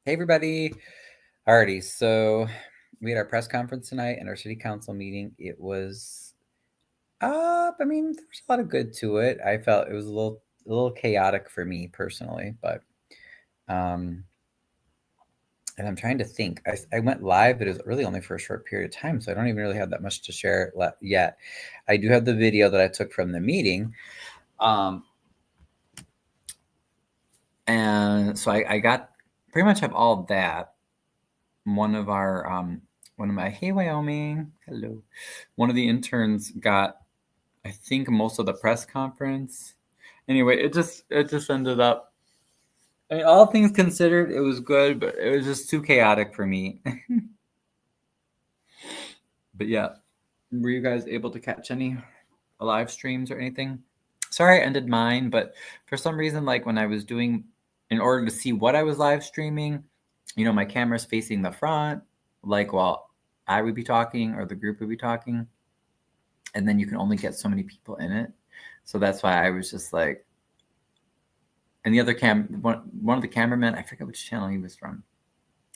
Hey everybody. Alrighty, so we had our press conference tonight and our city council meeting. It was I mean, there was a lot of good to it. I felt it was a little chaotic for me personally, but and I'm trying to think. I went live, but it was really only for a short period of time, so I don't even really have that much to share yet. I do have the video that I took from the meeting. And so I got pretty much have all that. One of my hey Wyoming, hello. One of the interns got, I think, most of the press conference. Anyway, it just ended up. I mean, all things considered, it was good, but it was just too chaotic for me. But yeah, were you guys able to catch any live streams or anything? Sorry, I ended mine, but for some reason, like when I was doing, in order to see what I was live streaming, my camera's facing the front, like while I would be talking or the group would be talking, and then you can only get so many people in it. So that's why I was just like, and the other one of the cameramen, I forget which channel he was from.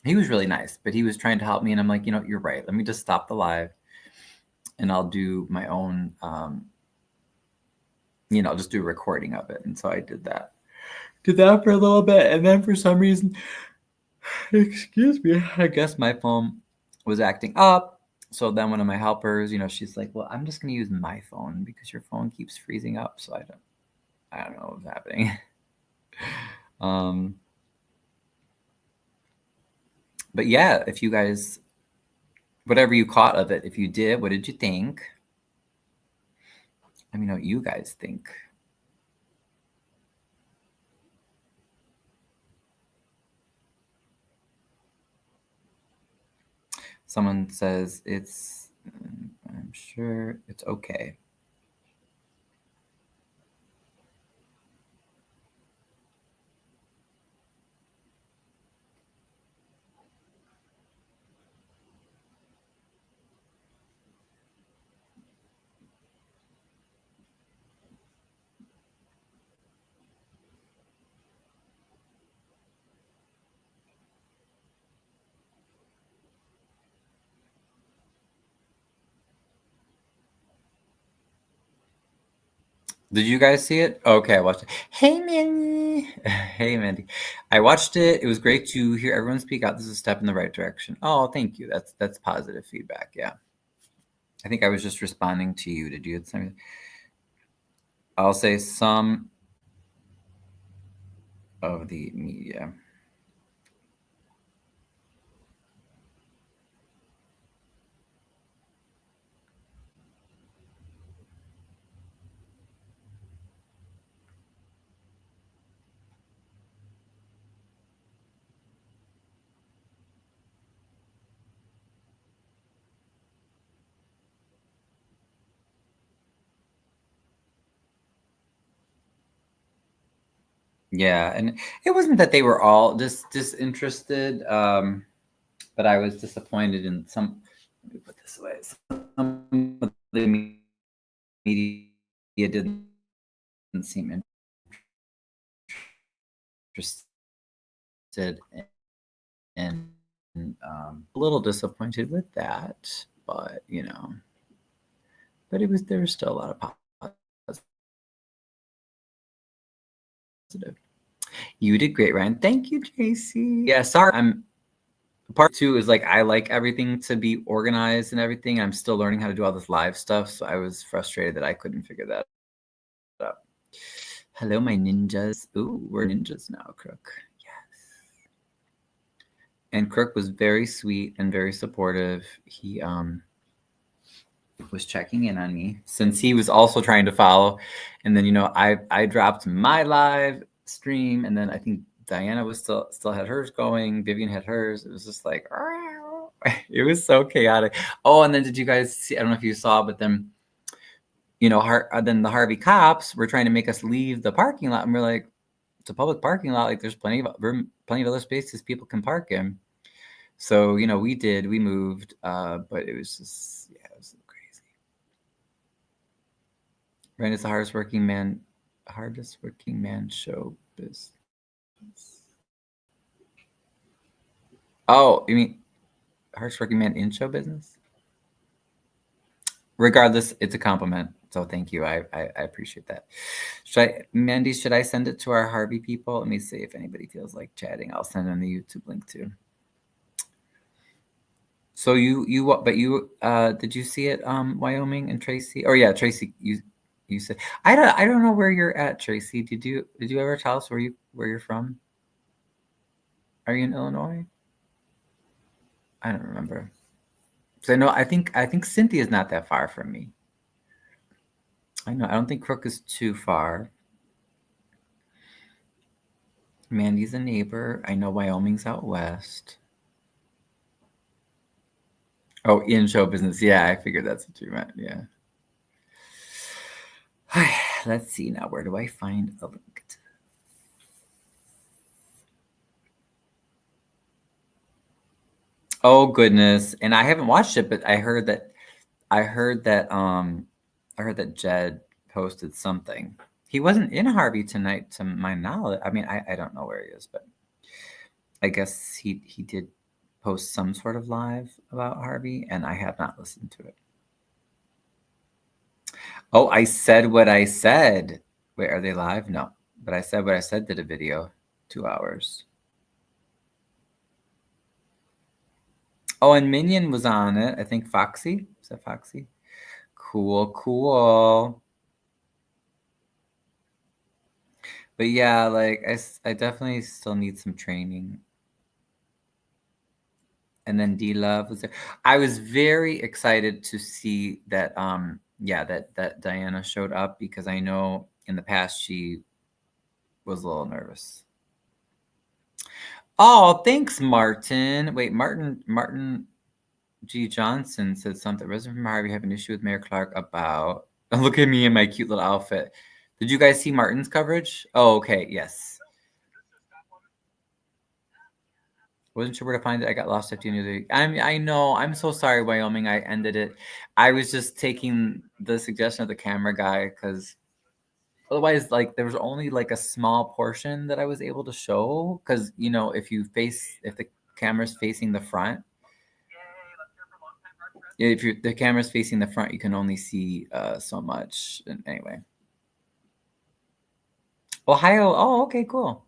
He was really nice, but he was trying to help me, and I'm like, you're right. Let me just stop the live, and I'll do my own, just do a recording of it. And so I did that. Did that for a little bit, and then for some reason, excuse me, I guess my phone was acting up. So then one of my helpers, she's like, well, I'm just going to use my phone because your phone keeps freezing up. So I don't know what's happening. But yeah, if you guys, whatever you caught of it, if you did, what did you think? Let me know what you guys think. Someone says I'm sure it's okay. Did you guys see it? Okay, I watched it. Hey, Mandy. Hey, Mandy. I watched it. It was great to hear everyone speak out. This is a step in the right direction. Oh, thank you. That's positive feedback. Yeah. I think I was just responding to you. Did you? I'll say some of the media. Yeah, and it wasn't that they were all disinterested, but I was disappointed in some. Let me put this away. Some of the media didn't seem interested, and a little disappointed with that. But there was still a lot of positive. You did great, Ryan. Thank you, JC. Yeah, sorry. Part two is like I like everything to be organized and everything. I'm still learning how to do all this live stuff, so I was frustrated that I couldn't figure that out. Hello, my ninjas. Ooh, we're ninjas now, Crook. Yes. And Crook was very sweet and very supportive. He was checking in on me since he was also trying to follow. And then I dropped my live stream, and then I think Diana was still had hers going. Vivian had hers. It was just like it was so chaotic. Oh, and then did you guys see? I don't know if you saw, but then then the Harvey cops were trying to make us leave the parking lot, and we're like, it's a public parking lot. Like there's plenty of room, plenty of other spaces people can park in. So we moved, but it was just it was crazy. Rand is the hardest working man show business. Oh, you mean hardest working man in show business? Regardless, it's a compliment. So thank you. I appreciate that. Mandy, should I send it to our Harvey people? Let me see if anybody feels like chatting. I'll send them the YouTube link too. So did you see it, Wyoming and Tracy? Oh yeah, Tracy, you said I don't know where you're at, Tracy. Did you ever tell us where you're from? Are you in Illinois? I don't remember. So I think Cynthia's not that far from me. I know. I don't think Crook is too far. Mandy's a neighbor. I know Wyoming's out west. Oh, in show business. Yeah, I figured that's what you meant. Yeah. Let's see now. Where do I find a link? Oh goodness. And I haven't watched it, but I heard that Jed posted something. He wasn't in Harvey tonight to my knowledge. I mean, I don't know where he is, but I guess he did post some sort of live about Harvey, and I have not listened to it. Oh, I said what I said. Wait, are they live? No. But I said what I said, did a video, 2 hours. Oh, and Minion was on it. I think Foxy. Is that Foxy? Cool, cool. But yeah, like I definitely still need some training. And then D Love was there. I was very excited to see that that Diana showed up because I know in the past she was a little nervous. Oh, thanks, Martin. Wait, Martin G. Johnson said something. Resident from Harvey have an issue with Mayor Clark about. Look at me in my cute little outfit. Did you guys see Martin's coverage? Oh, okay, yes. Wasn't sure where to find it. I got lost after you knew the. I know. I'm so sorry, Wyoming. I ended it. I was just taking the suggestion of the camera guy because otherwise, like there was only like a small portion that I was able to show. Because if the camera's facing the front, if the camera's facing the front, you can only see so much. And anyway, Ohio. Oh, okay, cool.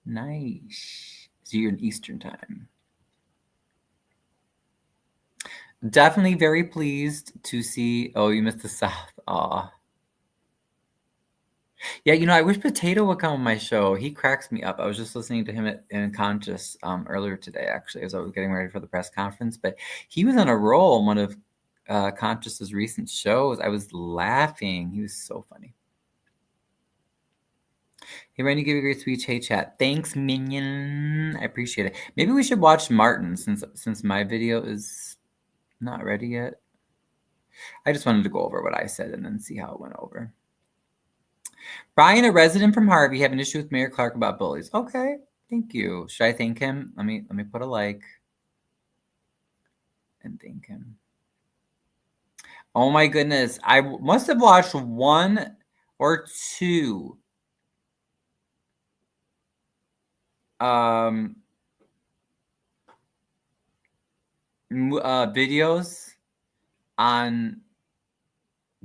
Nice. So you're in Eastern time. Definitely very pleased to see. Oh, you missed the South. Aw. Yeah, I wish Potato would come on my show. He cracks me up. I was just listening to him in Conscious earlier today, actually, as I was getting ready for the press conference. But he was on a roll in one of Conscious's recent shows. I was laughing. He was so funny. Hey, Randy, give a great speech. Hey, chat. Thanks, Minion. I appreciate it. Maybe we should watch Martin since my video is not ready yet. I just wanted to go over what I said and then see how it went over. Brian, a resident from Harvey, have an issue with Mayor Clark about bullies. Okay, thank you. Should I thank him? Let me put a like and thank him. Oh my goodness, I must have watched one or two videos on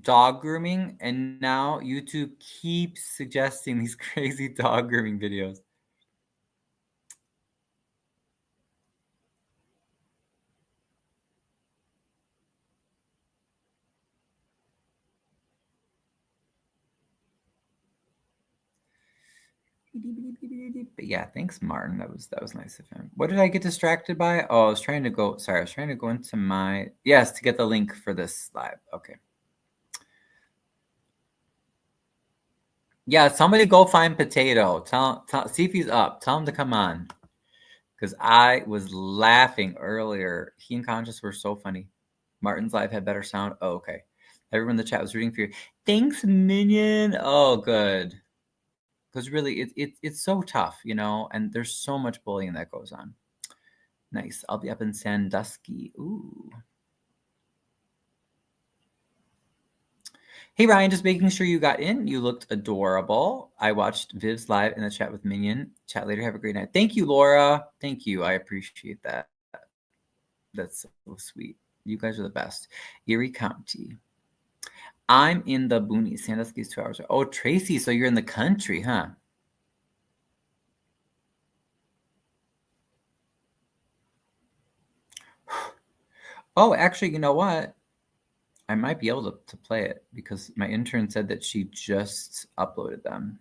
dog grooming, and now YouTube keeps suggesting these crazy dog grooming videos. But yeah, thanks, Martin. That was nice of him. What did I get distracted by? Oh, I was trying to go into my to get the link for this live. Okay. Yeah, somebody go find Potato. See if he's up. Tell him to come on. Because I was laughing earlier. He and Conscious were so funny. Martin's live had better sound. Oh, okay. Everyone in the chat was rooting for you. Thanks, Minion. Oh, good. Because really, it's so tough, and there's so much bullying that goes on. Nice. I'll be up in Sandusky. Ooh. Hey, Ryan, just making sure you got in. You looked adorable. I watched Viv's live in the chat with Minion. Chat later. Have a great night. Thank you, Laura. Thank you. I appreciate that. That's so sweet. You guys are the best. Erie County. I'm in the boonies. Sandusky's 2 hours. Oh, Tracy, so you're in the country, huh? Oh, actually, you know what? I might be able to play it because my intern said that she just uploaded them.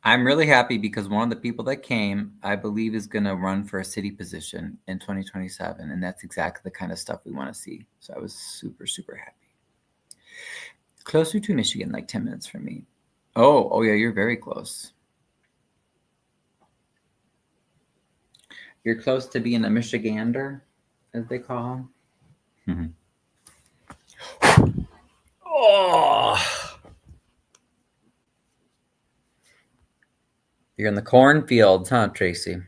I'm really happy because one of the people that came, I believe, is going to run for a city position in 2027. And that's exactly the kind of stuff we want to see. So I was super, super happy. Closer to Michigan, like 10 minutes from me. Oh, yeah, you're very close. You're close to being a Michigander, as they call them. Oh, you're in the cornfields, huh, Tracy?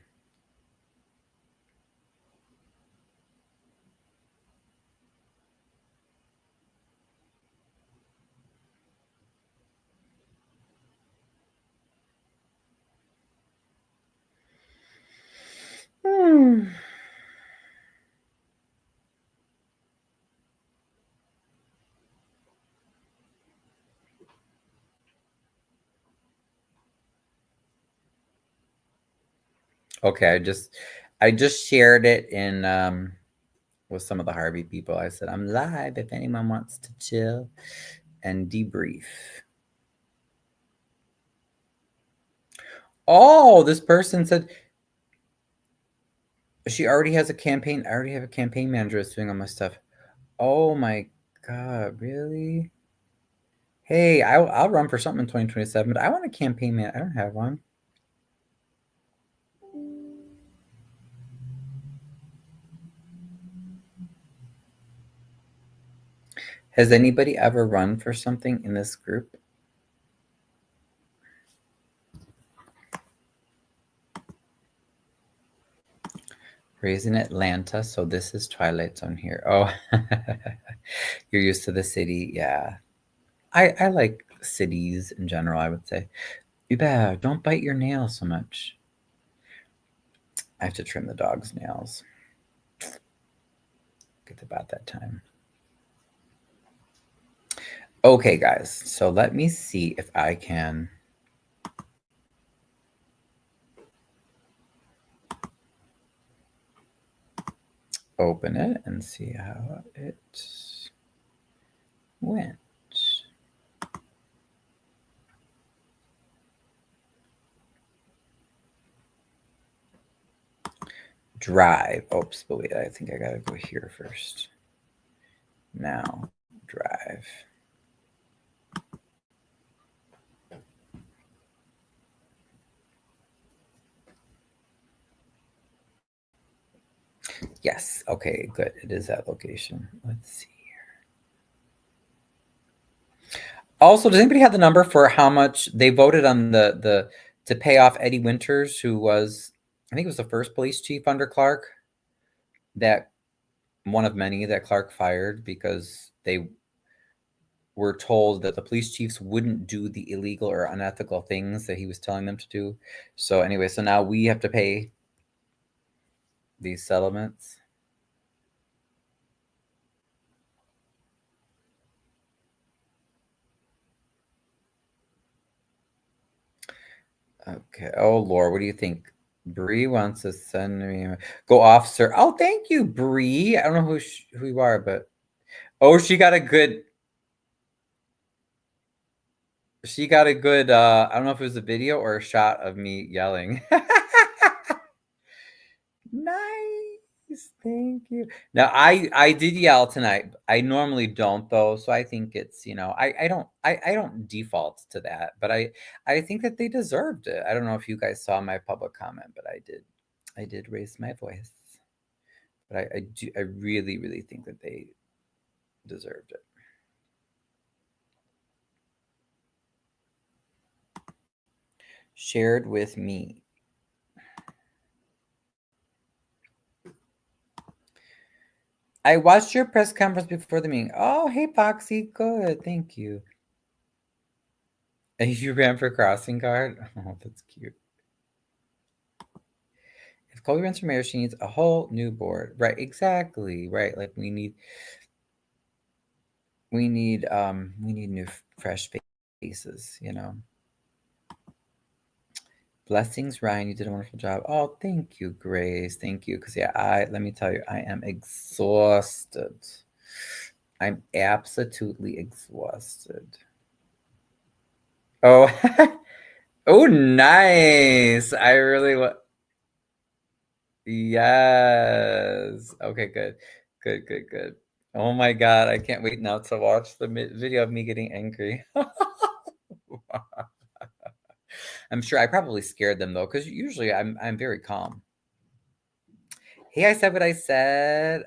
Okay, I just shared it in with some of the Harvey people. I said I'm live if anyone wants to chill and debrief. Oh, this person said she already has a campaign. I already have a campaign manager that's doing all my stuff. Oh my god, really? Hey, I'll run for something in 2027, but I want a campaign man. I don't have one. Has anybody ever run for something in this group? Raised in Atlanta, so this is Twilight Zone here. Oh, you're used to the city. Yeah. I like cities in general, I would say. Yeah, don't bite your nails so much. I have to trim the dog's nails. Get about that time. Okay, guys, so let me see if I can open it and see how it went. Drive. Oops, but wait, I think I gotta go here first. Now, drive. Yes, okay, good. It is that location. Let's see here. Also, does anybody have the number for how much they voted on the to pay off Eddie Winters, who was, I think it was the first police chief under Clark, that one of many that Clark fired because they were told that the police chiefs wouldn't do the illegal or unethical things that he was telling them to do. So anyway, so now we have to pay these settlements. Okay. Oh Lord, what do you think? Bree wants to send me go officer. Oh, thank you, Bree. I don't know who you are, but oh, she got a good. She got a good. I don't know if it was a video or a shot of me yelling. Nice. Thank you. Now I did yell tonight. I normally don't though, so I think it's, I don't default to that, but I think that they deserved it. I don't know if you guys saw my public comment, but I did raise my voice. But I really, really think that they deserved it. Shared with me. I watched your press conference before the meeting. Oh, hey, Foxy. Good. Thank you. And you ran for crossing guard? Oh, that's cute. If Chloe runs for mayor, she needs a whole new board. Right, exactly. Right. Like we need new fresh faces. Blessings, Ryan. You did a wonderful job. Oh, thank you, Grace. Thank you. Because let me tell you, I am exhausted. I'm absolutely exhausted. Oh, oh, nice. I really want. Yes. Okay, good. Good, good, good. Oh my God, I can't wait now to watch the video of me getting angry. I'm sure I probably scared them though, because usually I'm very calm. Hey, I said what I said.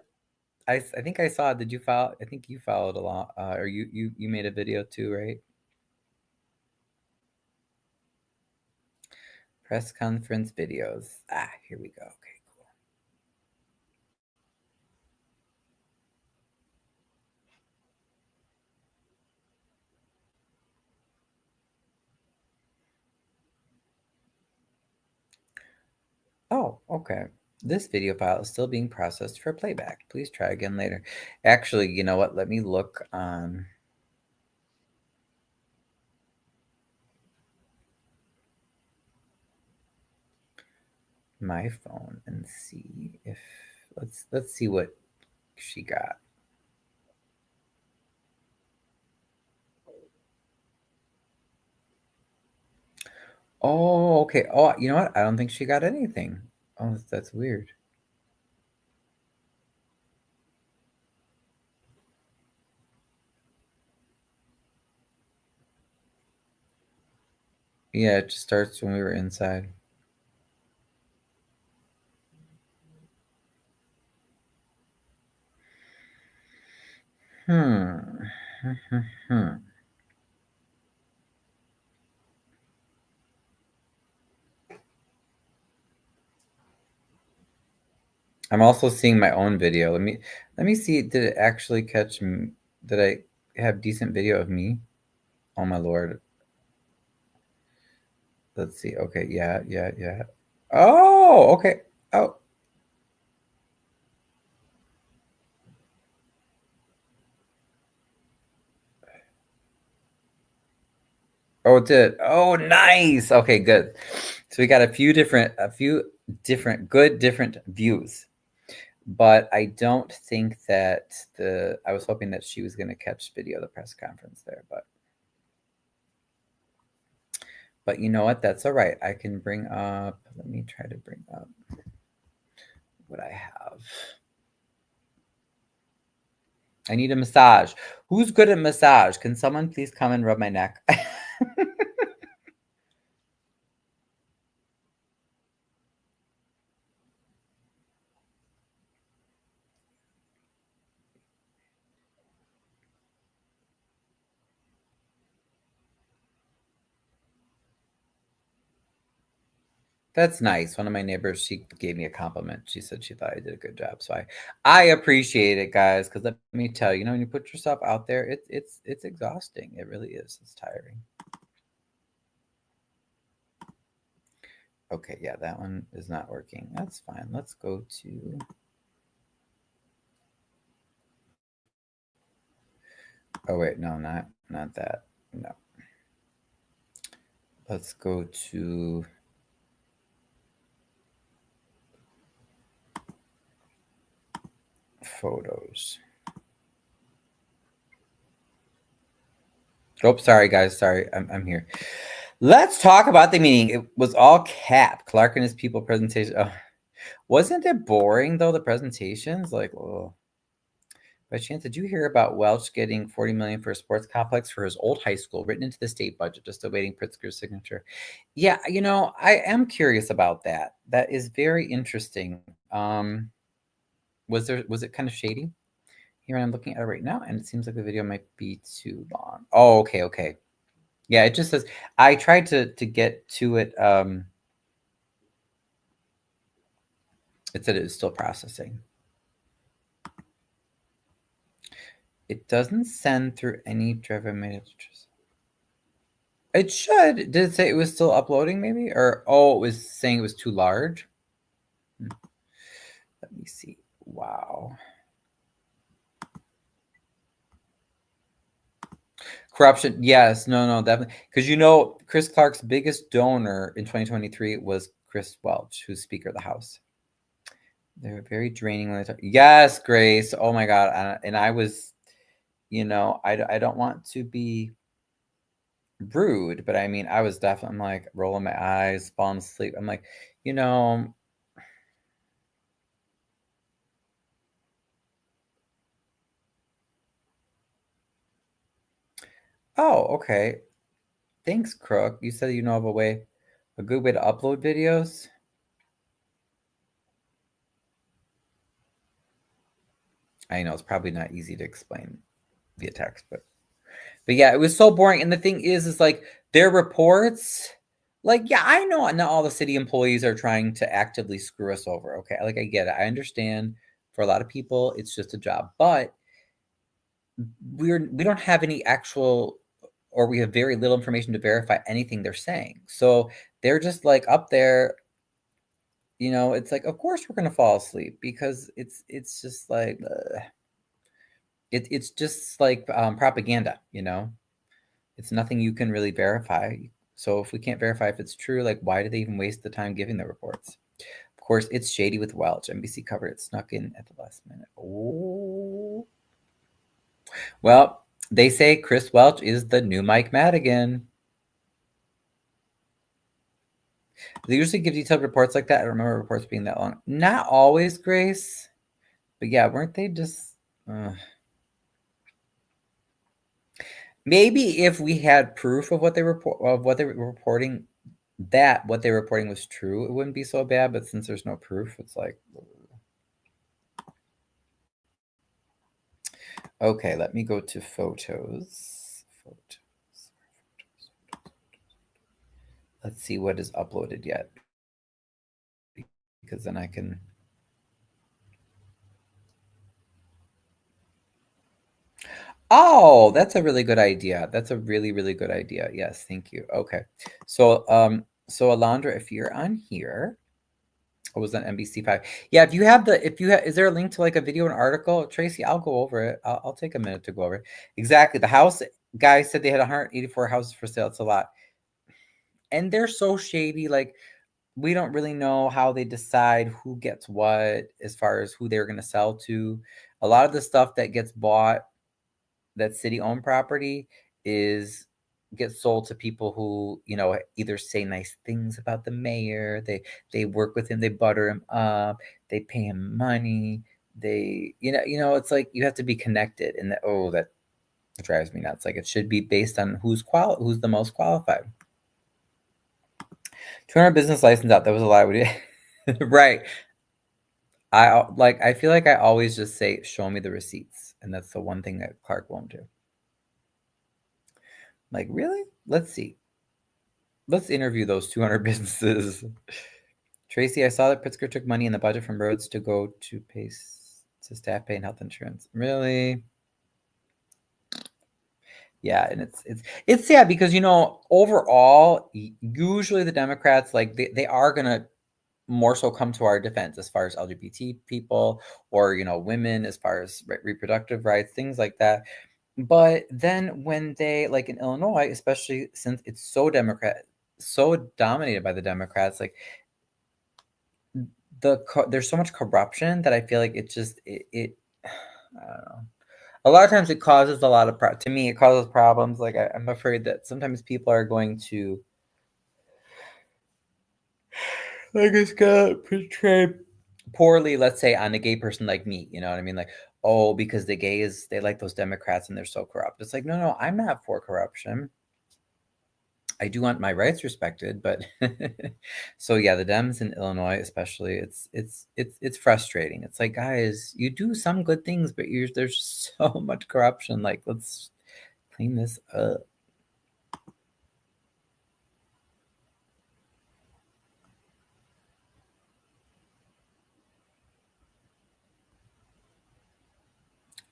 I think I saw. Did you follow? I think you followed along, or you made a video too, right? Press conference videos. Here we go. Okay, cool. Oh, okay. This video file is still being processed for playback. Please try again later. Actually, you know what? Let me look on my phone and see if let's see what she got. Oh, okay. Oh, you know what? I don't think she got anything. Oh, that's weird. Yeah, it just starts when we were inside. Hmm. I'm also seeing my own video. Let me see. Did it actually catch me? Did I have decent video of me? Oh my lord. Let's see. Okay, yeah, yeah, yeah. Oh, okay. Oh. Oh, it did. Oh, nice. Okay, good. So we got a few different good different views. But I don't think that I was hoping that she was going to catch video of the press conference there, but you know what? That's all right. I can bring up. Let me try to bring up what I have. I need a massage. Who's good at massage? Can someone please come and rub my neck? That's nice. One of my neighbors, she gave me a compliment. She said she thought I did a good job. So I appreciate it, guys. Because let me tell you, when you put yourself out there, it's exhausting. It really is. It's tiring. Okay, yeah, that one is not working. That's fine. Let's go to. Oh wait, no, not that. No. Let's go to photos. Oh, sorry guys. Sorry, I'm here. Let's talk about the meeting. It was all cap. Clark and his people presentation. Oh, Wasn't it boring though, the presentations? Like, oh. By chance, did you hear about Welch getting $40 million for a sports complex for his old high school, written into the state budget, just awaiting Pritzker's signature? Yeah, I am curious about that. That is very interesting. Was it kind of shady? Here I'm looking at it right now, and it seems like the video might be too long. Oh, okay. Yeah, it just says I tried to get to it. It said it was still processing. It doesn't send through any driver made. It should. Did it say it was still uploading, maybe? Or it was saying it was too large? Let me see. Wow. Corruption. Yes. No, definitely. Because Chris Clark's biggest donor in 2023 was Chris Welch, who's Speaker of the House. They're very draining when they talk. Yes, Grace. Oh my God. And I was, I don't want to be rude, but I mean, I was definitely like rolling my eyes, falling asleep. I'm like, oh, okay. Thanks, Crook. You said you know of a good way to upload videos. I know it's probably not easy to explain via text, but yeah, it was so boring. And the thing is like their reports, like, yeah, I know not all the city employees are trying to actively screw us over. Okay, like I get it. I understand for a lot of people it's just a job, but we don't have any actual, or we have very little information to verify anything they're saying. So they're just like up there. It's like, of course we're gonna fall asleep because it's just like it's just like propaganda. It's nothing you can really verify. So if we can't verify if it's true, like why do they even waste the time giving the reports? Of course, it's shady with Welch. NBC covered it, snuck in at the last minute. Oh, well, they say Chris Welch is the new Mike Madigan. They usually give detailed reports like that. I don't remember reports being that long. Not always, Grace. But yeah, weren't they just... Maybe if we had proof of what they were reporting, that what they were reporting was true, it wouldn't be so bad. But since there's no proof, it's like... Okay, let me go to photos. Let's see what is uploaded yet. Because then I can... Oh, that's a really good idea. That's a really, really good idea. Yes, thank you. Okay. So Alondra, if you're on here, I was on NBC5. Yeah, is there a link to like a video and article? Tracy, I'll go over it. I'll take a minute to go over it. Exactly. The house guy said they had 184 houses for sale. It's a lot. And they're so shady. Like, we don't really know how they decide who gets what as far as who they're going to sell to. A lot of the stuff that gets bought, that city-owned property, gets sold to people who either say nice things about the mayor, they work with him, they butter him up, they pay him money, they it's like you have to be connected, and that drives me nuts. Like, it should be based on who's the most qualified. 200 business license out. That was a lie. Right. I feel like I always just say, show me the receipts, and that's the one thing that Clark won't do. Like, really? Let's see. Let's interview those 200 businesses. Tracy, I saw that Pritzker took money in the budget from roads to go to staff pay and health insurance. Really? Yeah, and it's sad because overall, usually the Democrats, like, they are gonna more so come to our defense as far as LGBT people, or women, as far as reproductive rights, things like that. But then when they, like in Illinois, especially since it's so dominated by the Democrats, like there's so much corruption that I feel like it I don't know. A lot of times it causes a lot of to me it causes problems. Like, I'm afraid that sometimes people are going to, like, it's gonna portray poorly, let's say, on a gay person like me. You know what I mean? Like, oh, because the gays, they like those Democrats and they're so corrupt. It's like, no, I'm not for corruption. I do want my rights respected, but so yeah, the Dems in Illinois, especially, it's frustrating. It's like, guys, you do some good things, but there's so much corruption. Like, let's clean this up.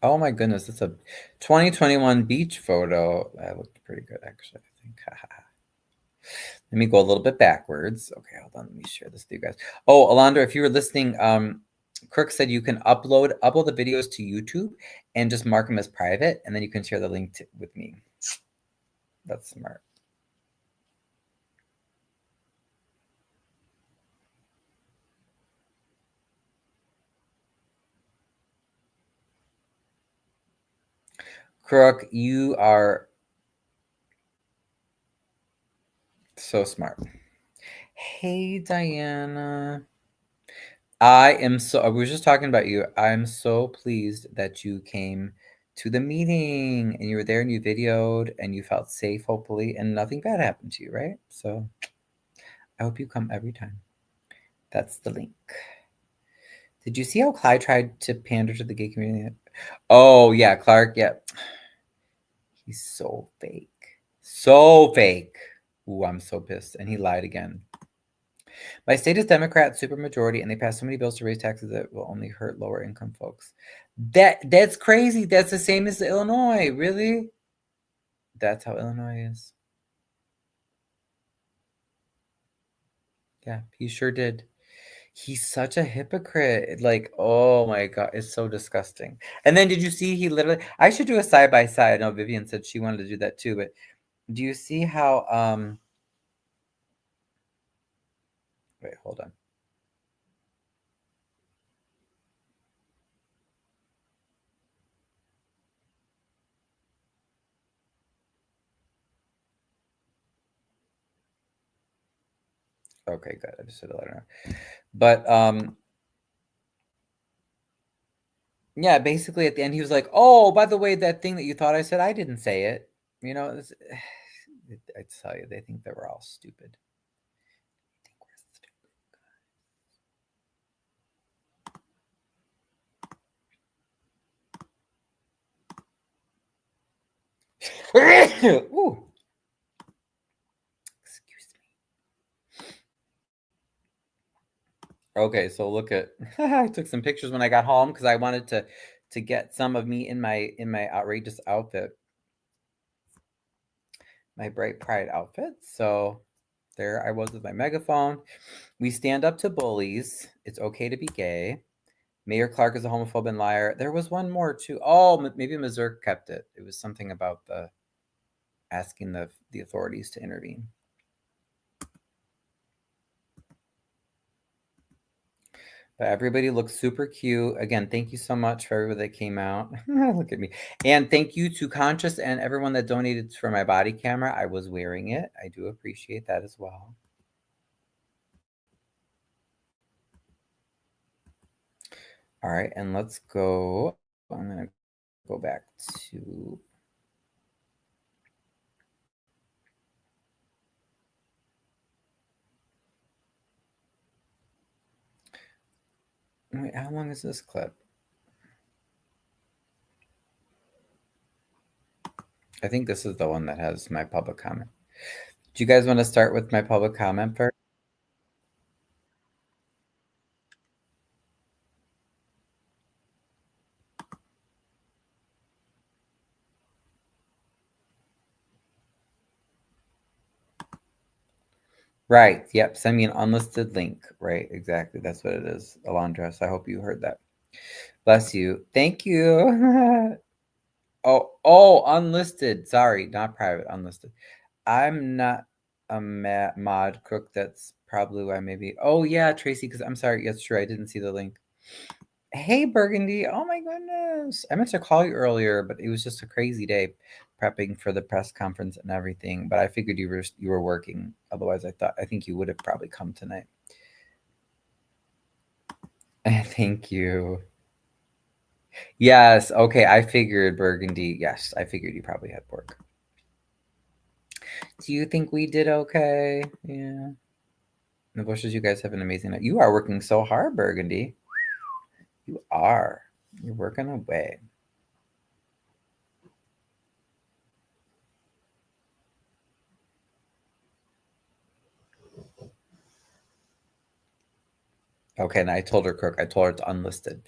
Oh my goodness, it's a 2021 beach photo. That looked pretty good, actually, I think. Let me go a little bit backwards. Okay, hold on. Let me share this with you guys. Oh, Alondra, if you were listening, Kirk said you can upload the videos to YouTube and just mark them as private, and then you can share the link with me. That's smart. Crook, you are so smart. Hey, Diana. I was just talking about you. I'm so pleased that you came to the meeting and you were there and you videoed and you felt safe, hopefully, and nothing bad happened to you, right? So I hope you come every time. That's the link. Did you see how Clyde tried to pander to the gay community? Oh, yeah, Clark, yeah. He's so fake. So fake. Ooh, I'm so pissed. And he lied again. My state is Democrat supermajority, and they passed so many bills to raise taxes that will only hurt lower income folks. That's crazy. That's the same as Illinois. Really? That's how Illinois is. Yeah, he sure did. He's such a hypocrite. Like, oh my God, it's so disgusting. And then did you see he literally I should do a side by side. I know Vivian said she wanted to do that too, but do you see how wait, hold on. Okay, good. I just said to let her know. But yeah, basically at the end he was like, "Oh, by the way, that thing that you thought I said, I didn't say it." You know, I tell you, they think that we're all stupid. Ooh. Excuse me. Okay, so look at I took some pictures when I got home because I wanted to get some of me in my outrageous outfit, my bright pride outfit. So there I was with my megaphone. We stand up to bullies. It's okay to be gay. Mayor Clark is a homophobe and liar. There was one more too. Oh, maybe Missouri kept it. It was something about the asking the authorities to intervene. But everybody looks super cute. Again, thank you so much for everybody that came out. Look at me. And thank you to Conscious and everyone that donated for my body camera. I was wearing it. I do appreciate that as well. All right, and let's go. I'm going to go back to. Wait, how long is this clip? I think this is the one that has my public comment. Do you guys want to start with my public comment first? Right. Yep. Send me an unlisted link. Right. Exactly. That's what it is, Alondra. So I hope you heard that. Bless you. Thank you. Oh, unlisted. Sorry, not private, unlisted. I'm not a mod cook. That's probably why maybe. Oh, yeah, Tracy, because I'm sorry. Yes, true. I didn't see the link. Hey, Burgundy. Oh, my goodness. I meant to call you earlier, but it was just a crazy day prepping for the press conference and everything. But I figured you were working. Otherwise, I think you would have probably come tonight. Thank you. Yes, okay, I figured Burgundy. Yes, I figured you probably had pork. Do you think we did okay? Yeah. The bushes, you guys have an amazing night. You are working so hard, Burgundy. You are. You're working away. Okay, and I told her, Crook, I told her it's unlisted.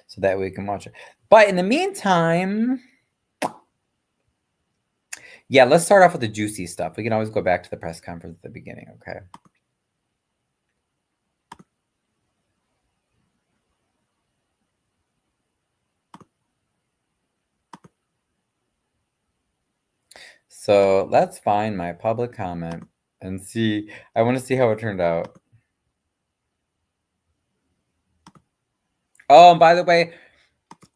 So that way we can watch it. But in the meantime, yeah, let's start off with the juicy stuff. We can always go back to the press conference at the beginning, okay? So let's find my public comment and see. I want to see how it turned out. Oh, and by the way,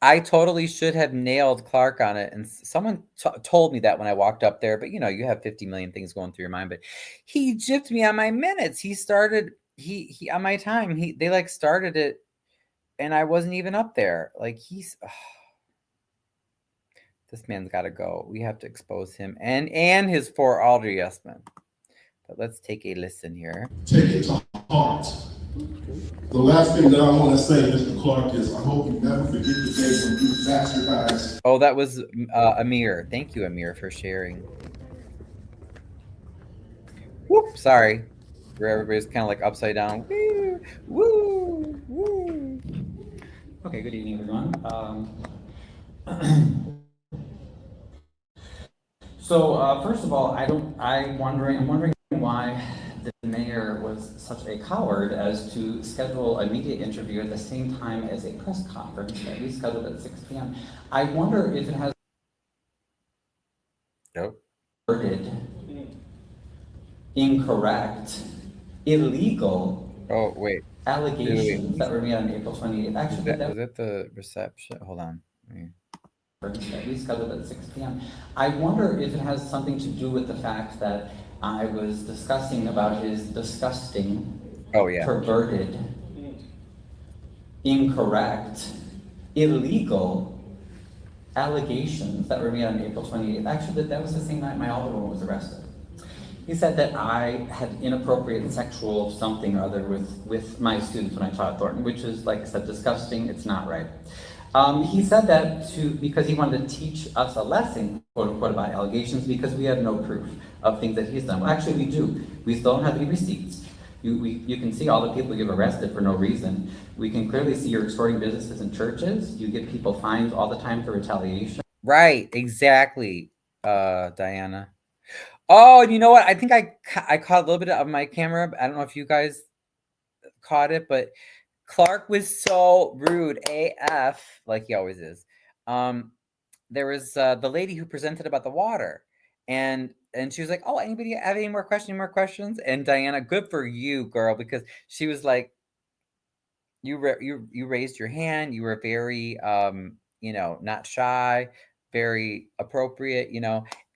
I totally should have nailed Clark on it, and someone told me that when I walked up there. But you have 50 million things going through your mind. But he gypped me on my minutes. He started he on my time. They like started it, and I wasn't even up there. Like this man's got to go. We have to expose him and his 4 yes men. But let's take a listen here. Take it to heart. The last thing that I want to say, Mr. Clark, is I hope you never forget the day when you bastardized. Oh, that was Amir. Thank you, Amir, for sharing. Whoop, sorry. Where everybody's kind of like upside down. Woo, woo, woo. Okay, good evening, everyone. First of all, I'm wondering why the mayor was such a coward as to schedule a media interview at the same time as a press conference that we scheduled at 6 p.m. I wonder if it has worded incorrect, illegal allegations that were made on April 28th. Actually, was it the reception? Hold on. That we scheduled at 6 p.m. I wonder if it has something to do with the fact that I was discussing about his disgusting, perverted, incorrect, illegal allegations that were made on April 28th. Actually, that was the same night my alderman was arrested. He said that I had inappropriate sexual something or other with my students when I taught at Thornton, which is, like I said, disgusting. It's not right. He said that because he wanted to teach us a lesson, quote unquote, about allegations because we have no proof of things that he's done. Well, actually, we do. We still don't have any receipts. You can see all the people you've arrested for no reason. We can clearly see you're extorting businesses and churches. You give people fines all the time for retaliation. Right, exactly, Diana. Oh, you know what? I think I caught a little bit of my camera. I don't know if you guys caught it, but Clark was so rude, AF, like he always is. There was the lady who presented about the water, and she was like, "Oh, anybody have any more questions? Any more questions?" And Diana, good for you, girl, because she was like, "You raised your hand. You were very, not shy, very appropriate,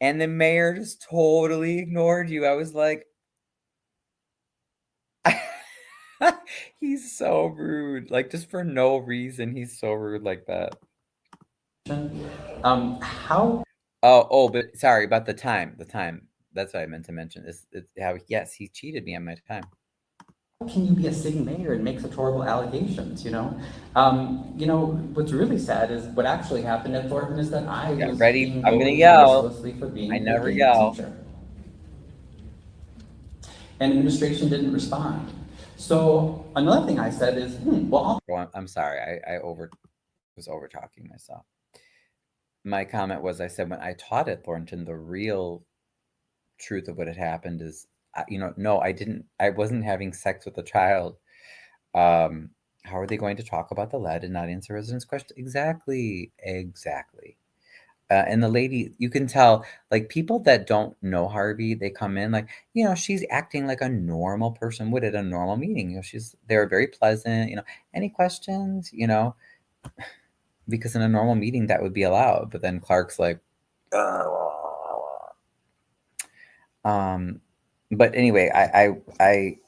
And the mayor just totally ignored you. I was like, he's so rude, like just for no reason. He's so rude like that. How? But sorry about the time. The time. That's what I meant to mention. Is how yes, he cheated me on my time. How can you be a sitting mayor and make such horrible allegations? What's really sad is what actually happened at Thornton is that I was being I'm gonna yell. mercilessly for being I never a gay yell. teacher. And administration didn't respond. So another thing I said is, I'm sorry. I was over talking myself. My comment was, I said when I taught at Thornton, the real truth of what had happened is, no, I wasn't having sex with a child. How are they going to talk about the lead and not answer residents' questions? Exactly. And the lady, you can tell, like people that don't know Harvey, they come in like, she's acting like a normal person would at a normal meeting. They're very pleasant, any questions, because in a normal meeting that would be allowed. But then Clark's like, but anyway, I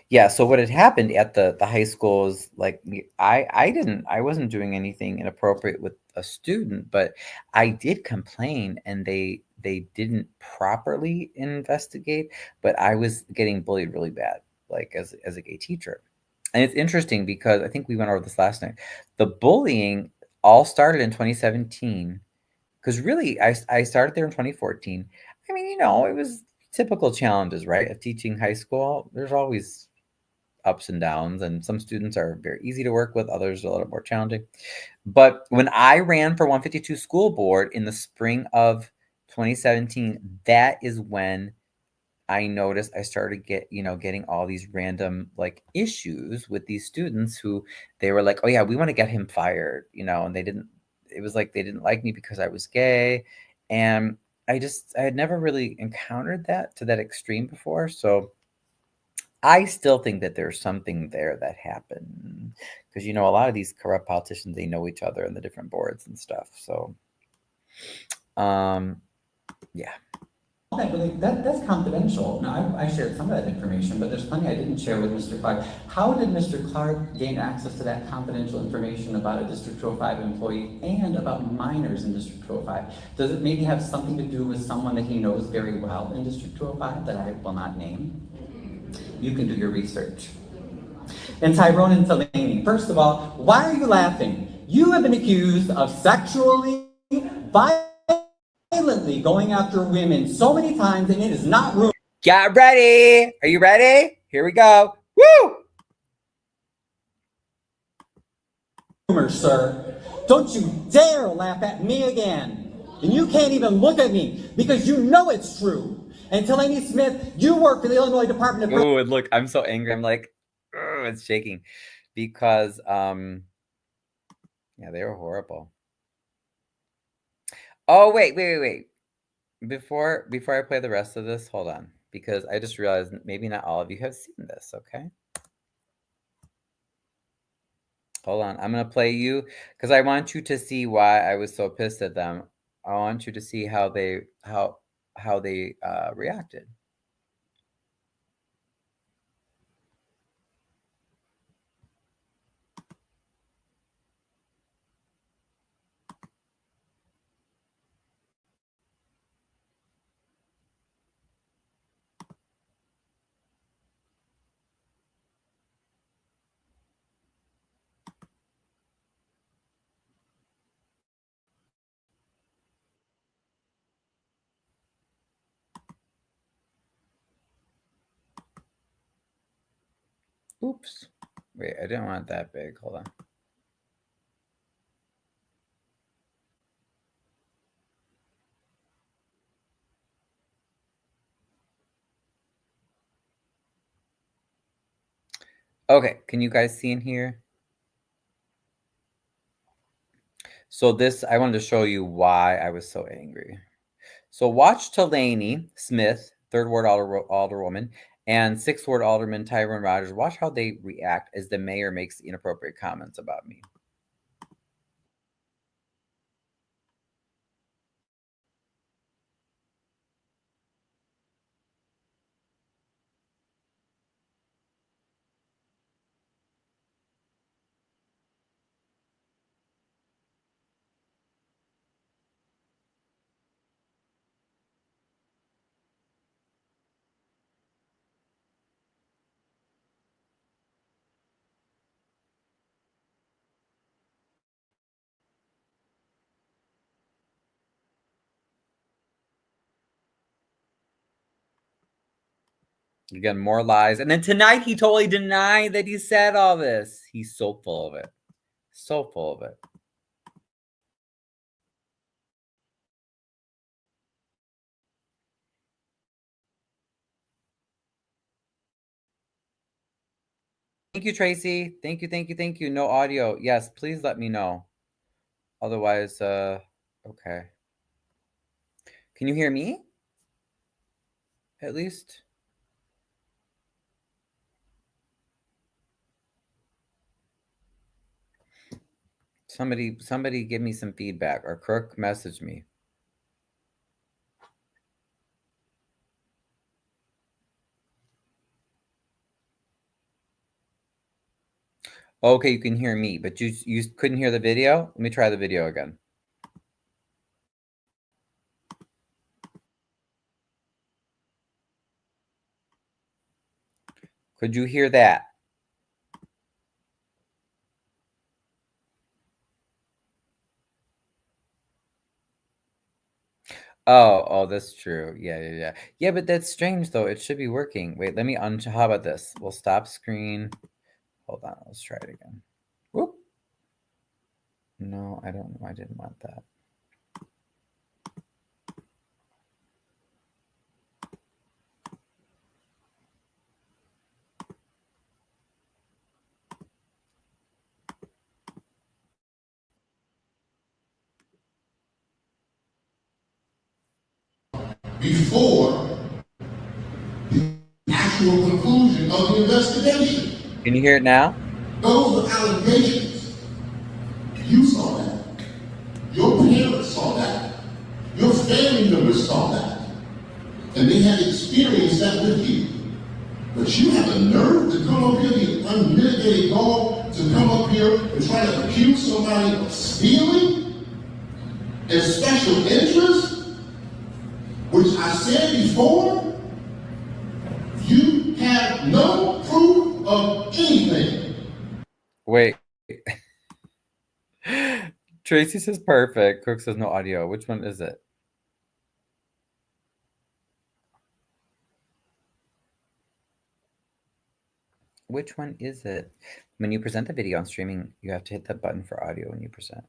Yeah, so what had happened at the high school is like I wasn't doing anything inappropriate with a student, but I did complain and they didn't properly investigate, but I was getting bullied really bad, like as a gay teacher. And it's interesting because I think we went over this last night. The bullying all started in 2017 because really I started there in 2014. I mean, it was typical challenges, right? Of teaching high school. There's always ups and downs, and some students are very easy to work with, others are a little more challenging. But when I ran for 152 school board in the spring of 2017, that is when I noticed I started getting all these random like issues with these students who they were like, "Oh yeah, we want to get him fired," and they didn't. It was like they didn't like me because I was gay, and I had never really encountered that to that extreme before, so I still think that there's something there that happened because a lot of these corrupt politicians, they know each other in the different boards and stuff. So, yeah. That's confidential. Now, I shared some of that information, but there's plenty I didn't share with Mr. Clark. How did Mr. Clark gain access to that confidential information about a District 205 employee and about minors in District 205? Does it maybe have something to do with someone that he knows very well in District 205 that I will not name? You can do your research. And Tyrone and Delaney, first of all, why are you laughing? You have been accused of sexually violently going after women so many times, and it is not rumor. Get ready. Are you ready? Here we go. Woo! Sir. Don't you dare laugh at me again. And you can't even look at me because you know it's true. And Delaney Smith, you work for the Illinois Department of... Oh, and look, I'm so angry. I'm like, it's shaking because yeah, they were horrible. Oh, wait. Before I play the rest of this, hold on, because I just realized maybe not all of you have seen this, okay? Hold on, I'm gonna play you because I want you to see why I was so pissed at them. I want you to see how they reacted. Oops. Wait, I didn't want it that big. Hold on. Okay, can you guys see in here? So this, I wanted to show you why I was so angry. So watch Delaney Smith, 3rd Ward Alderwoman, and 6th Ward Alderman Tyrone Rogers. Watch how they react as the mayor makes inappropriate comments about me. Again, more lies. And then tonight he totally denied that he said all this. He's so full of it. So full of it. Thank you, Tracy. Thank you. No audio. Yes, please let me know. Otherwise, okay. Can you hear me? At least? Somebody give me some feedback, or Kirk message me. Okay, you can hear me, but you couldn't hear the video? Let me try the video again. Could you hear that? Oh, that's true. Yeah. Yeah, but that's strange though. It should be working. Wait, let me how about this? We'll stop screen. Hold on, let's try it again. Whoop. No, I don't know. I didn't want that. Before the actual conclusion of the investigation. Can you hear it now? Those were allegations. You saw that. Your parents saw that. Your family members saw that. And they had experienced that with you. But you have the nerve to come up here, the unmitigated gall, to come up here and try to accuse somebody of stealing and special interest, which I said before, you have no proof of anything. Wait. Tracy says perfect. Cook says no audio. Which one is it? Which one is it? When you present the video on streaming, you have to hit that button for audio when you present.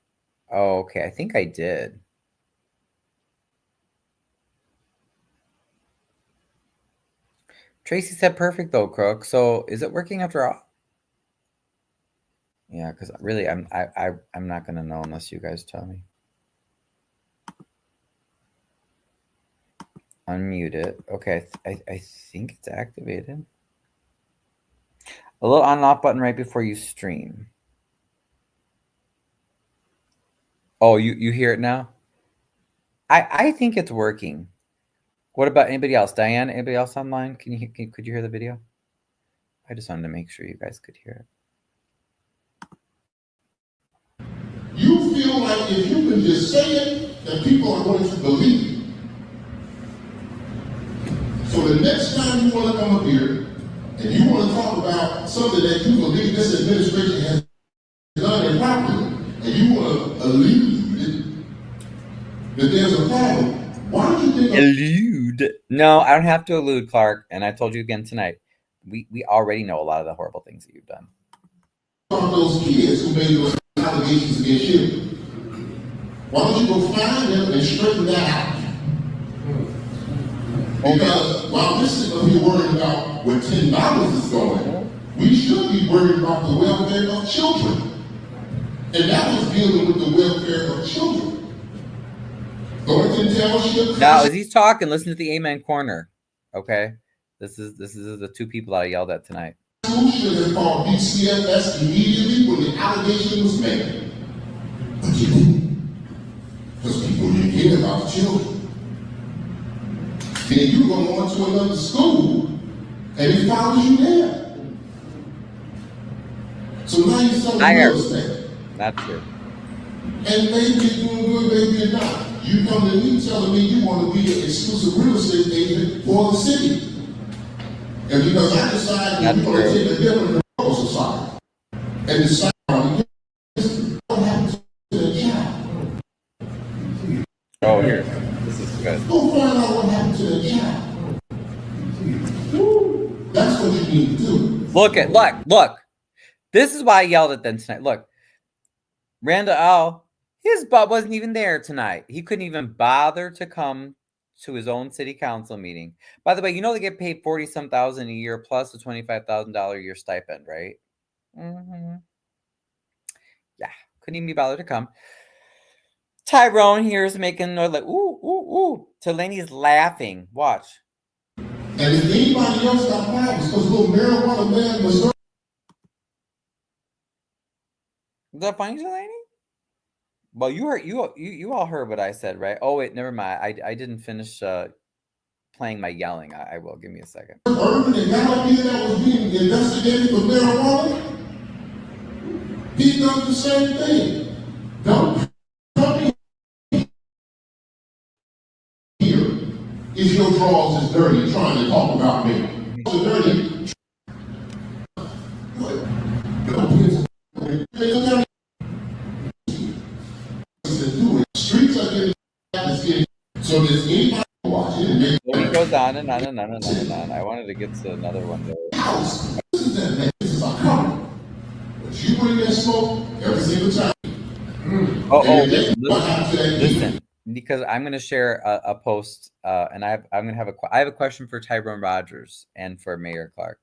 Oh, okay. I think I did. Tracy said perfect though, Crook. So is it working after all? Yeah, because really, I'm not gonna know unless you guys tell me. Unmute it. Okay, I think it's activated. A little on and off button right before you stream. Oh, you hear it now? I think it's working. What about anybody else? Diane, anybody else online? Could you hear the video? I just wanted to make sure you guys could hear it. You feel like if you can just say it, that people are going to believe you. So the next time you want to come up here and you want to talk about something that you believe this administration has done improperly, and you want to allude that there's a problem, why don't you think allude? No, I don't have to allude, Clark. And I told you again tonight, we already know a lot of the horrible things that you've done. Those kids who made those allegations against you? Why don't you go find them and straighten that out? Because while we're sitting up here worrying about where $10 is going, we should be worried about the welfare of children. And that was dealing with the welfare of children. Thornton Township. Now, as he's talking, listen to the Amen Corner. Okay? This is the two people I yelled at tonight. School should have called DCFS immediately when the allegation was made. But you didn't. Because people didn't hear about the children. Then you go on to another school and he follows you there. So now you're selling real estate. Not true. And maybe you're doing good, maybe you're not. You come to me telling me you want to be an exclusive real estate agent for the city. And because I decided that we're going to take a different approach to society and decide what happened to the child. Oh, here. This is good. Go find out what happened to the child. That's what you need to do. Look. This is why I yelled at them tonight. Look, Randa Al, his butt wasn't even there tonight. He couldn't even bother to come to his own city council meeting. By the way, you know they get paid $40-some thousand a year plus a $25,000 a year stipend, right? Mm-hmm. Yeah, couldn't even be bothered to come. Tyrone here is making noise like, ooh, ooh, ooh. Telanie's laughing. Watch. And if anybody else got problems, because little marijuana man was. Is that funny, Telanie? Well, you all heard what I said, right? Oh wait, never mind. I didn't finish playing my yelling. I will. Give me a second. Urban and Gallup that was being investigated for marijuana. does the same thing. Don't come here if your drawers is dirty trying to talk about me. It's dirty. Streets are getting so does anybody watching it? So he goes on and on and on and on and on. I wanted to get to another one though. This is that man. This is our cover. But you bring that smoke every single time. Listen, because I'm going to share a post, and I have a question for Tyrone Rogers and for Mayor Clark,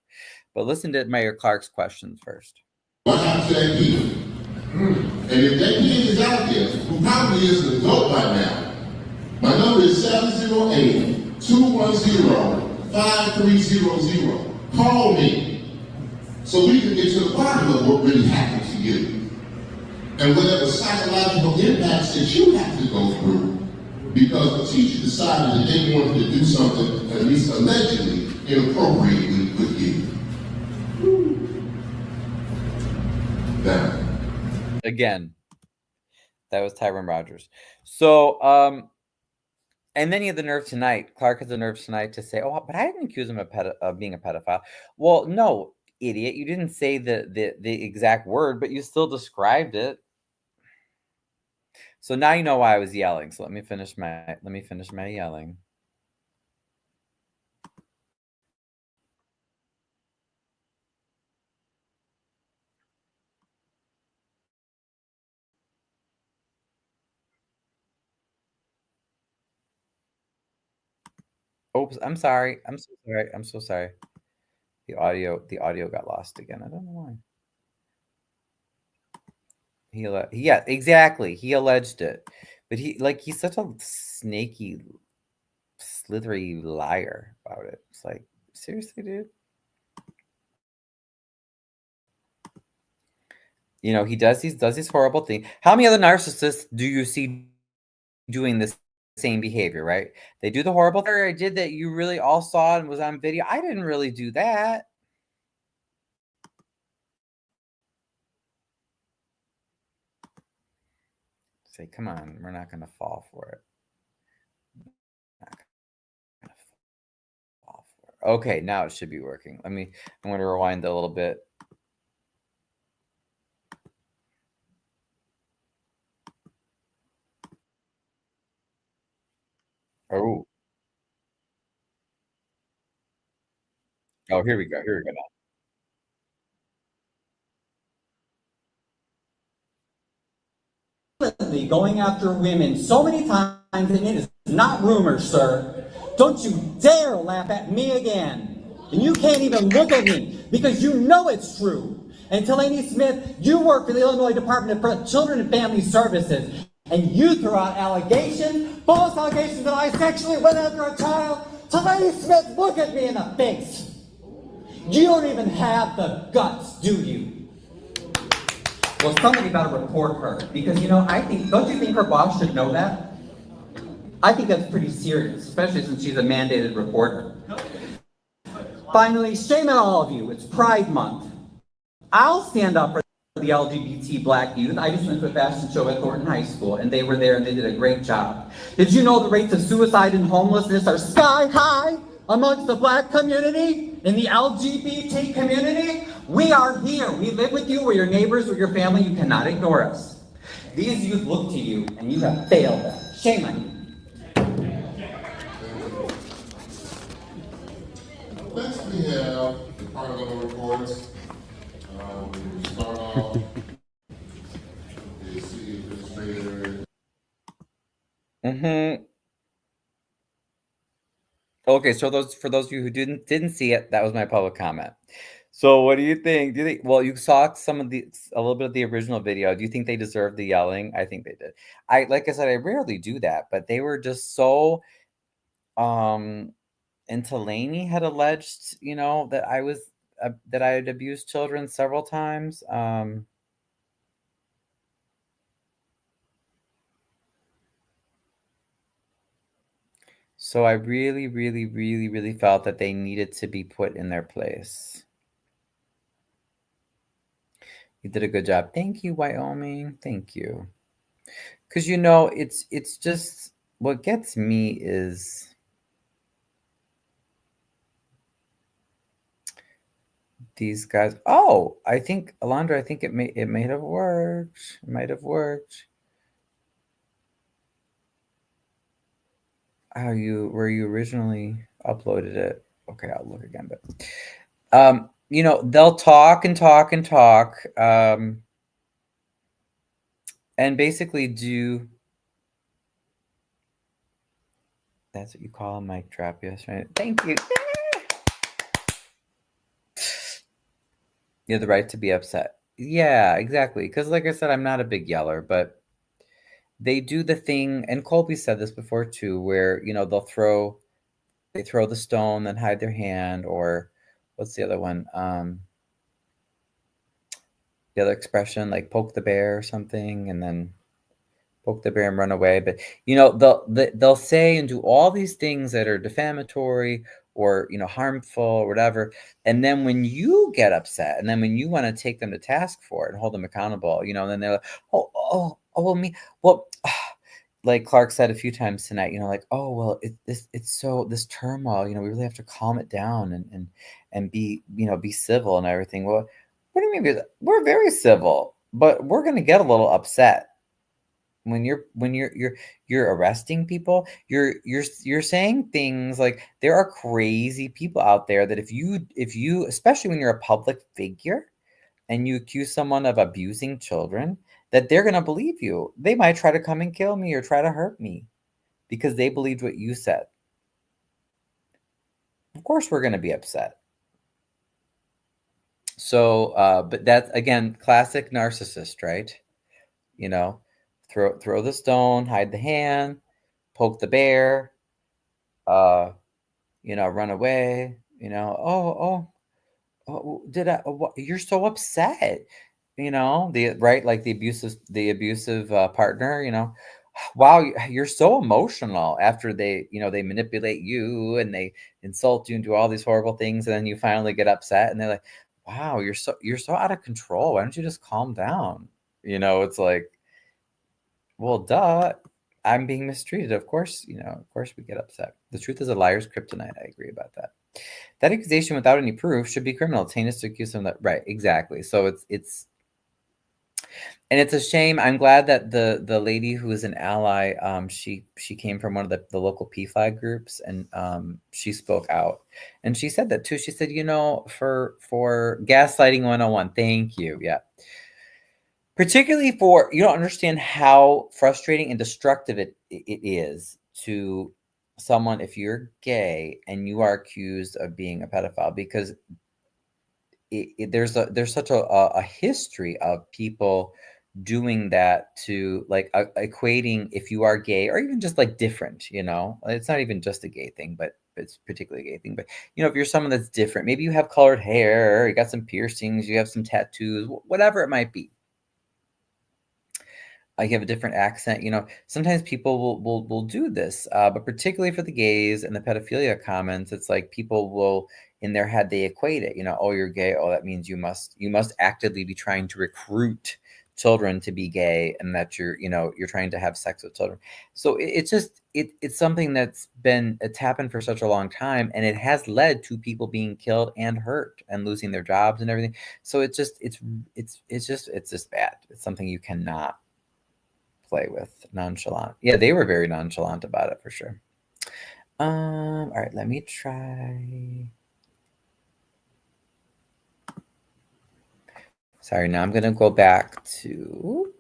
but listen to Mayor Clark's questions first. What happened to that kid? And if that kid is out there, who probably is an adult by now, my number is 708-210-5300. Call me so we can get to the bottom of what really happened to you. And whatever psychological impacts that you have to go through because the teacher decided that they wanted to do something, at least allegedly, inappropriately with you. Now. Again, that was Tyrone Rogers. So, and then he had the nerve tonight. Clark has the nerve tonight to say, "Oh, but I didn't accuse him of being a pedophile." Well, no, idiot, you didn't say the exact word, but you still described it. So now you know why I was yelling. So let me finish my yelling. Oops, I'm sorry. I'm so sorry. I'm so sorry. The audio got lost again. I don't know why. Yeah, exactly. He alleged it. But he's such a snaky, slithery liar about it. It's like, seriously, dude? You know, he does these horrible things. How many other narcissists do you see doing this same behavior, right? They do the horrible thing I did that you really all saw and was on video. I didn't really do that. Say, come on, we're not going to fall for it. Okay, now it should be working. I'm going to rewind a little bit. Oh. Oh, here we go. Here we go now. Going after women so many times, and it is not rumors, sir. Don't you dare laugh at me again. And you can't even look at me because you know it's true. And Delaney Smith, you work for the Illinois Department of Children and Family Services, and you throw out allegations, false allegations that I sexually went after a child. Delaney Smith, look at me in the face. You don't even have the guts, do you? Well, somebody better report her, because, don't you think her boss should know that? I think that's pretty serious, especially since she's a mandated reporter. Finally, shame on all of you, it's Pride Month. I'll stand up for the LGBT Black youth. I just went to a fashion show at Thornton High School, and they were there, and they did a great job. Did you know the rates of suicide and homelessness are sky high amongst the Black community, in the LGBT community? We are here. We live with you. We're your neighbors. We're your family. You cannot ignore us. These youth look to you, and you have failed them. Shame on you. Next we have Departmental reports. We start off with the city administrator. Okay, so for those of you who didn't see it, that was my public comment. So what do you think? Well, you saw a little bit of the original video. Do you think they deserved the yelling? I think they did. Like I said, I rarely do that, but they were just so and Delaney had alleged, that that I had abused children several times. So I really, really, really, really felt that they needed to be put in their place. You did a good job. Thank you, Wyoming. Thank you. Because it's just what gets me is these guys. Oh, I think Alondra. I think it may have worked. It might have worked. Where you originally uploaded it. Okay, I'll look again. But they'll talk and talk and talk, and basically do. That's what you call a mic drop, yes, right? Thank you. You have the right to be upset. Yeah, exactly. Because, like I said, I'm not a big yeller, but they do the thing, and Colby said this before too, where they throw the stone, then hide their hand, or what's the other one? The other expression, like poke the bear or something, and then poke the bear and run away. But they'll say and do all these things that are defamatory or harmful or whatever. And then when you get upset, and then when you want to take them to task for it and hold them accountable, then they're like, well, me, well. Like Clark said a few times tonight, like, oh well, it's so this turmoil, we really have to calm it down and be civil and everything. Well, what do you mean? We're very civil, but we're gonna get a little upset when you're arresting people. You're saying things like there are crazy people out there that if you especially when you're a public figure and you accuse someone of abusing children, that they're going to believe you. They might try to come and kill me or try to hurt me because they believed what you said. Of course we're going to be upset. So but that's again classic narcissist, right? you know throw the stone, hide the hand, poke the bear, uh run away. Oh, did I? What, you're so upset. The right, like the abusive partner. Wow, you're so emotional after they manipulate you and they insult you and do all these horrible things, and then you finally get upset, and they're like, "Wow, you're so out of control. Why don't you just calm down?" It's like, well, duh. I'm being mistreated. Of course we get upset. The truth is a liar's kryptonite. I agree about that. That accusation without any proof should be criminal. It's heinous to accuse someone that right, exactly. So it's a shame. I'm glad that the lady who is an ally, she came from one of the local PFLAG groups, and she spoke out, and she said that too. She said, for gaslighting 101, thank you. Yeah. Particularly for you don't understand how frustrating and destructive it is to someone if you're gay and you are accused of being a pedophile, because there's such a history of people doing that to like equating if you are gay or even just like different. It's not even just a gay thing, but it's particularly a gay thing. But if you're someone that's different, maybe you have colored hair, you got some piercings, you have some tattoos, whatever it might be, you have a different accent. Sometimes people will do this, but particularly for the gays and the pedophilia comments, it's like people will, in their head, they equate it. Oh, you're gay. Oh, that means you must actively be trying to recruit children to be gay, and that you're trying to have sex with children. So it's something it's happened for such a long time, and it has led to people being killed and hurt and losing their jobs and everything. So it's just bad. It's something you cannot play with nonchalant. Yeah, they were very nonchalant about it for sure. All right, let me try. Sorry, now I'm gonna go back to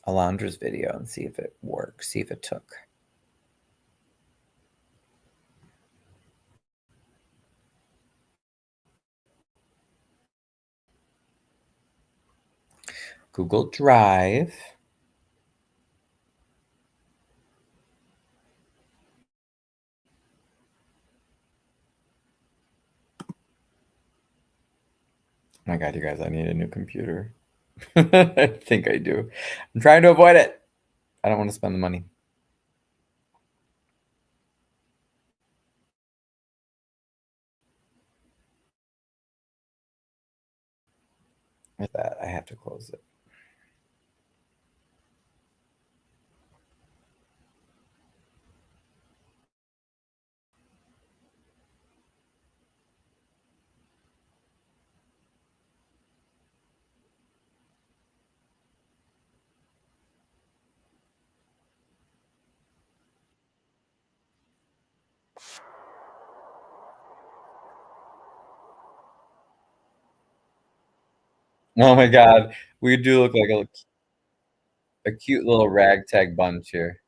Alondra's video and see if it works, see if it took. Google Drive. Oh my God, you guys, I need a new computer. I think I do. I'm trying to avoid it. I don't want to spend the money. That I have to close it. Oh my God, we do look like a cute little ragtag bunch here.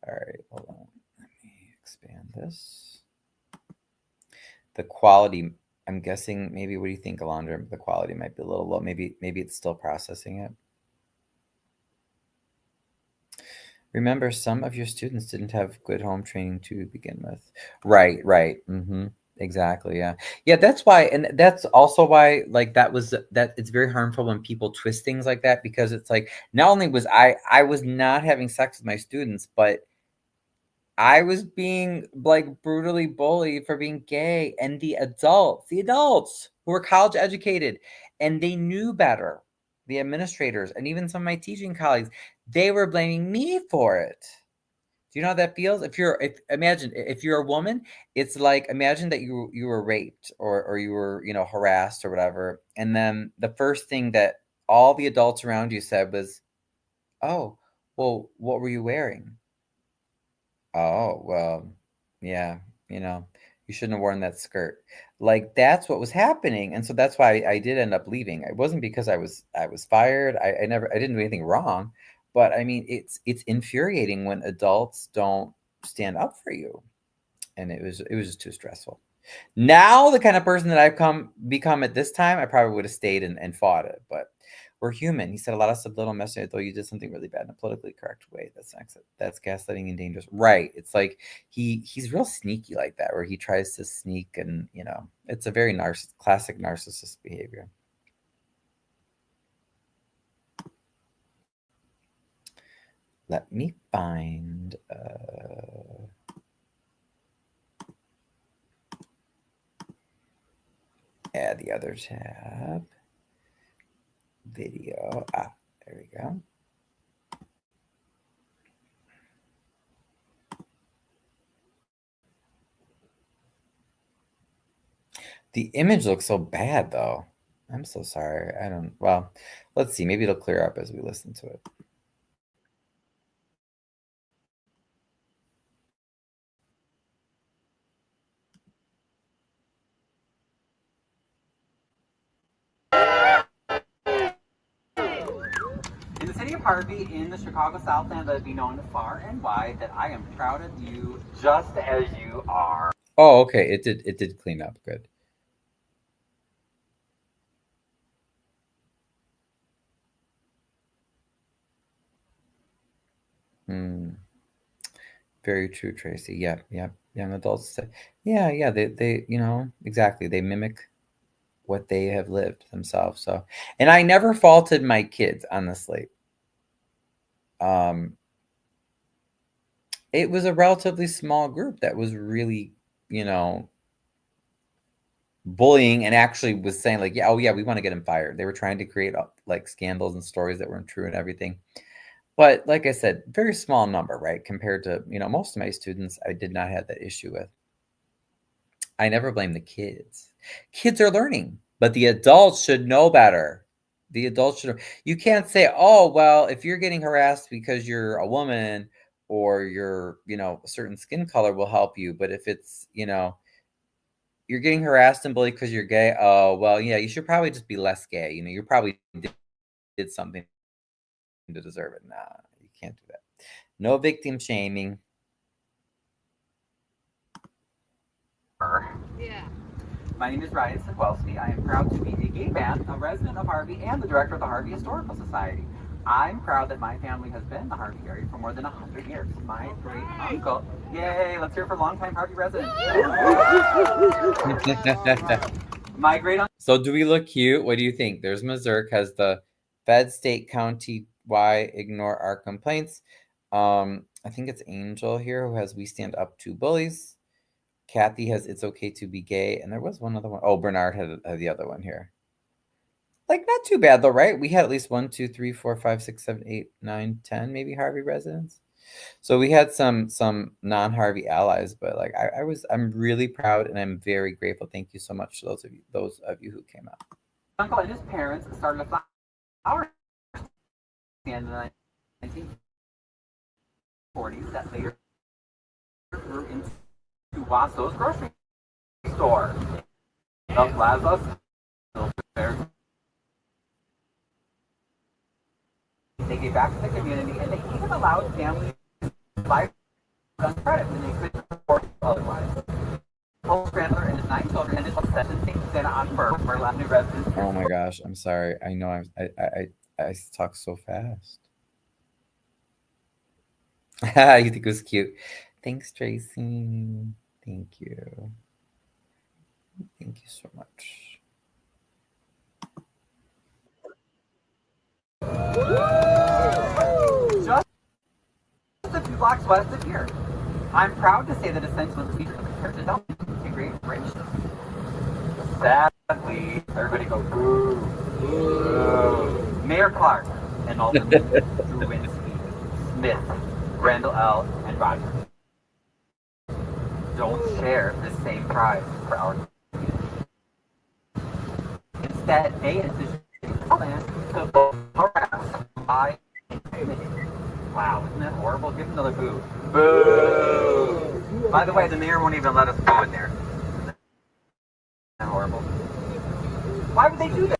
All right, hold on. Let me expand this. The quality, I'm guessing maybe, what do you think, Alondra? The quality might be a little low. Maybe it's still processing it. Remember, some of your students didn't have good home training to begin with. Right, right. Exactly. Yeah. Yeah, that's why, and that's also why, like, that it's very harmful when people twist things like that, because it's like, not only was I was not having sex with my students, but I was being like brutally bullied for being gay, and the adults who were college educated and they knew better, the administrators and even some of my teaching colleagues, they were blaming me for it. Do you know how that feels? If imagine if you're a woman, it's like, imagine that you were raped, or you were, harassed or whatever, and then the first thing that all the adults around you said was, "Oh, well, what were you wearing?" Oh, well, yeah, you know, you shouldn't have worn that skirt. Like, that's what was happening, and so that's why I did end up leaving. It wasn't because I was fired. I didn't do anything wrong, but I mean, it's infuriating when adults don't stand up for you, and it was just too stressful. Now, the kind of person that I've become at this time, I probably would have stayed and fought it, but we're human. He said a lot of subliminal messaging, though you did something really bad in a politically correct way. That's gaslighting and dangerous. Right. It's like he's real sneaky like that, where he tries to sneak, and it's a very classic narcissist behavior. Let me find add the other tab. Video. There we go. The image looks so bad, though. I'm so sorry. I don't. Well, let's see. Maybe it'll clear up as we listen to it. In the city of Harvey, in the Chicago Southland, let it be known far and wide that I am proud of you just as you are. Oh, okay. It did clean up. Good. Hmm. Very true, Tracy. Yep, yep. Young adults say, yeah, yeah. They, exactly. They mimic what they have lived themselves. So, and I never faulted my kids, honestly. Um, it was a relatively small group that was really, you know, bullying, and actually was saying like, yeah, oh yeah, we want to get him fired. They were trying to create like scandals and stories that weren't true and everything. But like I said, very small number, right? Compared to, most of my students, I did not have that issue with. I never blame the kids. Kids are learning, but the adults should know better. The adults should. You can't say, "Oh, well, if you're getting harassed because you're a woman, or you're, a certain skin color will help you, but if it's, you're getting harassed and bullied because you're gay, oh, well, yeah, you should probably just be less gay. You probably did something to deserve it." Nah, you can't do that. No victim shaming. Yeah. My name is Ryan Sikwelski. I am proud to be a gay man, a resident of Harvey, and the director of the Harvey Historical Society. I'm proud that my family has been in the Harvey area for more than 100 years. My great uncle, yay, let's hear for longtime Harvey residents. My great uncle. So, do we look cute? What do you think? There's Missouri, has the Fed, state, county, why ignore our complaints. I think it's Angel here who has We Stand Up to Bullies. Kathy has It's Okay to Be Gay. And there was one other one. Oh, Bernard had the other one here. Like, not too bad though, right? We had at least 1, 2, 3, 4, 5, 6, 7, 8, 9, 10, maybe Harvey residents. So we had some non-Harvey allies, but like I'm really proud and I'm very grateful. Thank you so much to those of you who came out. Uncle and his parents started a flower stand in the 1940s that later grew into Wasso's grocery store. The plaza still there. They gave back to the community and they even allowed families to buy on credit when they couldn't afford otherwise. Paul Scrambler and his 9 children and his sentence on for new residents. Oh my gosh, I'm sorry. I know I talk so fast. You think it was cute. Thanks, Tracy. Thank you. Thank you so much. Just a few blocks west of here. I'm proud to say that essentially the feature of the church is out to great riches. Sadly, everybody go boo. Boo. Mayor Clark and Alderman Drewinski, Smith, Randall L., and Rogers don't share the same prize for our community. Instead, they envision land to harass by intimidate. Wow, isn't that horrible? Give another boo. Boo! By the way, the mayor won't even let us go in there. Isn't that horrible? Why would they do that?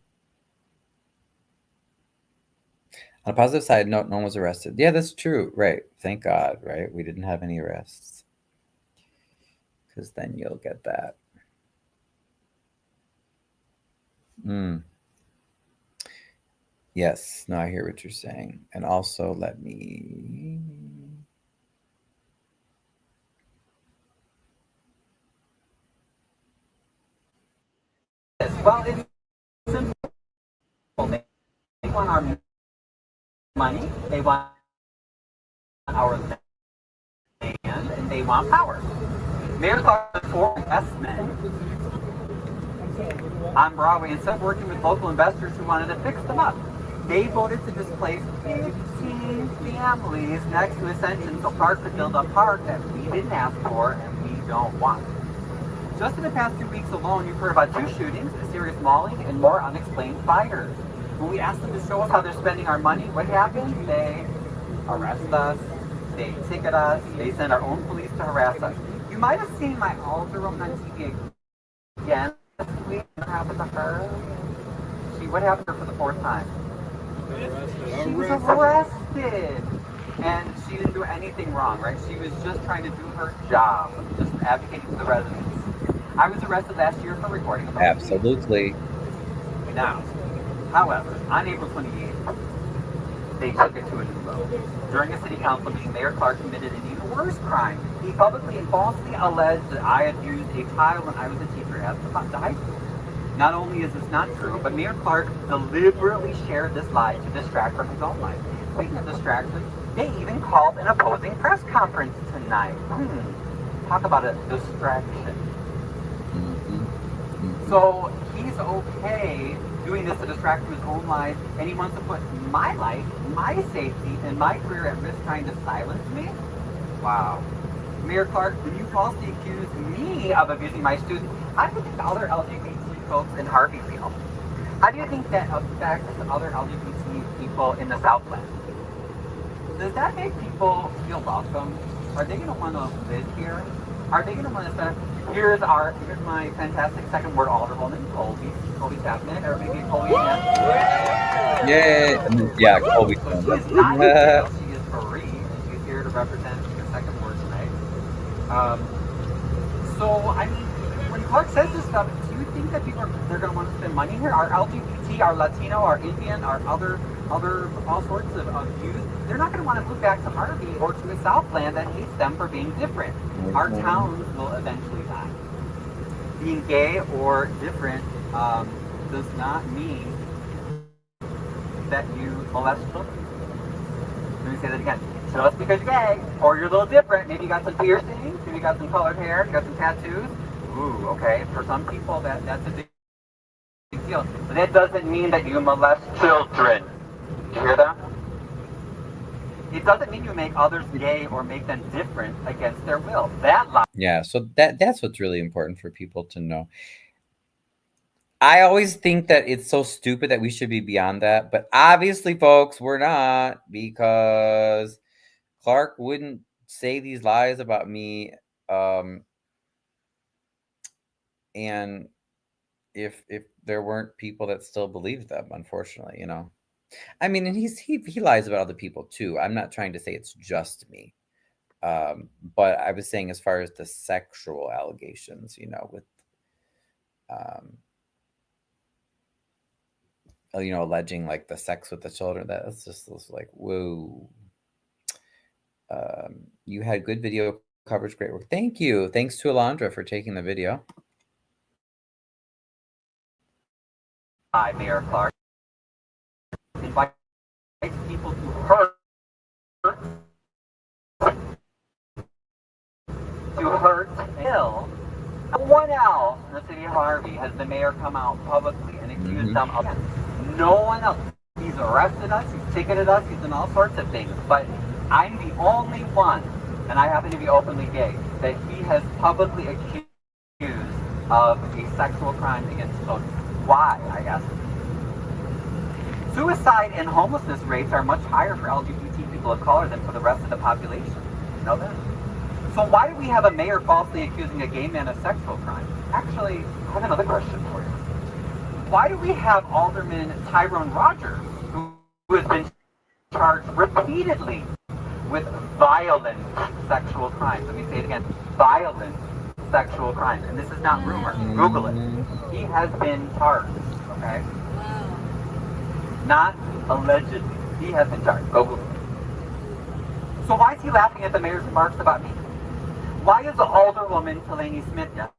On a positive side, no one was arrested. Yeah, that's true. Right. Thank God, right? We didn't have any arrests. Because then you'll get that. Yes. No, I hear what you're saying. And also, let me... Well, it's simple. They want our money, they want our land, and they want power. Mayor Clark for investment on Broadway, instead of working with local investors who wanted to fix them up, they voted to displace 15 families next to Ascension so Clark could build a park that we didn't ask for and we don't want. Just in the past 2 weeks alone, you've heard about 2 shootings, a serious mauling, and more unexplained fires. When we asked them to show us how they're spending our money, what happens? They arrest us, they ticket us, they send our own police to harass us. You might have seen my alderwoman on TV again this week. What happened to her? What happened to her for the 4th time? She was arrested. And she didn't do anything wrong, right? She was just trying to do her job, just advocating for the residents. I was arrested last year for recording. Absolutely. Now, however, on April 28th, they took it to a new level. During a city council meeting, Mayor Clark committed an even worse crime. He publicly and falsely alleged that I abused a child when I was a teacher at the high school. Not only is this not true, but Mayor Clark deliberately shared this lie to distract from his own life. Speaking of distraction, they even called an opposing press conference tonight. Talk about a distraction. So he's okay doing this to distract from his own life, and he wants to put my life, my safety, and my career at risk trying to silence me? Wow. Mayor Clark, when you falsely accuse me of abusing my students, how do you think other LGBT folks in Harvey feel? How do you think that affects other LGBT people in the Southland? Does that make people feel welcome? Are they going to want to live here? Are they going to want to spend... Here's my fantastic second ward alderwoman, Colby Chapman. Everybody get Colby Chapman. Yay! Yeah, Colby. So she is not in jail. She is free, and she's here to represent the second ward tonight. So, I mean, when Clark says this stuff, do you think that they're going to want to spend money here? Our LGBT, our Latino, our Indian, our other all sorts of youth, they're not going to want to move back to Harvey or to a Southland that hates them for being different. Our towns will eventually die. Being gay or different does not mean that you molest children. Let me say that again. Just because you're gay or you're a little different, maybe you got some piercings, maybe you got some colored hair, you got some tattoos. Ooh, okay. For some people, that's a big deal. But that doesn't mean that you molest children. You hear that? It doesn't mean you make others gay or make them different against their will. That lie. Yeah, so that's what's really important for people to know. I always think that it's so stupid that we should be beyond that, but obviously, folks, we're not, because Clark wouldn't say these lies about me, and if there weren't people that still believed them, unfortunately, you know. I mean, and he lies about other people too. I'm not trying to say it's just me, but I was saying as far as the sexual allegations, you know, with you know, alleging like the sex with the children, that's just was like, whoa. You had good video coverage, great work. Thank you. Thanks to Alondra for taking the video. Hi, Mayor Clark. Invite people to hurt, kill. One else in the city of Harvey has the mayor come out publicly and accused them of. No one else. He's arrested us, he's ticketed us, he's done all sorts of things. But I'm the only one, and I happen to be openly gay, that he has publicly accused of a sexual crime against children. Why, I ask. Suicide and homelessness rates are much higher for LGBT people of color than for the rest of the population. You know that? So why do we have a mayor falsely accusing a gay man of sexual crime? Actually, I have another question for you. Why do we have Alderman Tyrone Rogers, who has been charged repeatedly with violent sexual crimes? Let me say it again. Violent sexual crimes. And this is not rumor. Google it. He has been charged, okay? Not allegedly. He has been charged. Go Google it. So why is he laughing at the mayor's remarks about me? Why is the Alderwoman Delaney Smith, yes,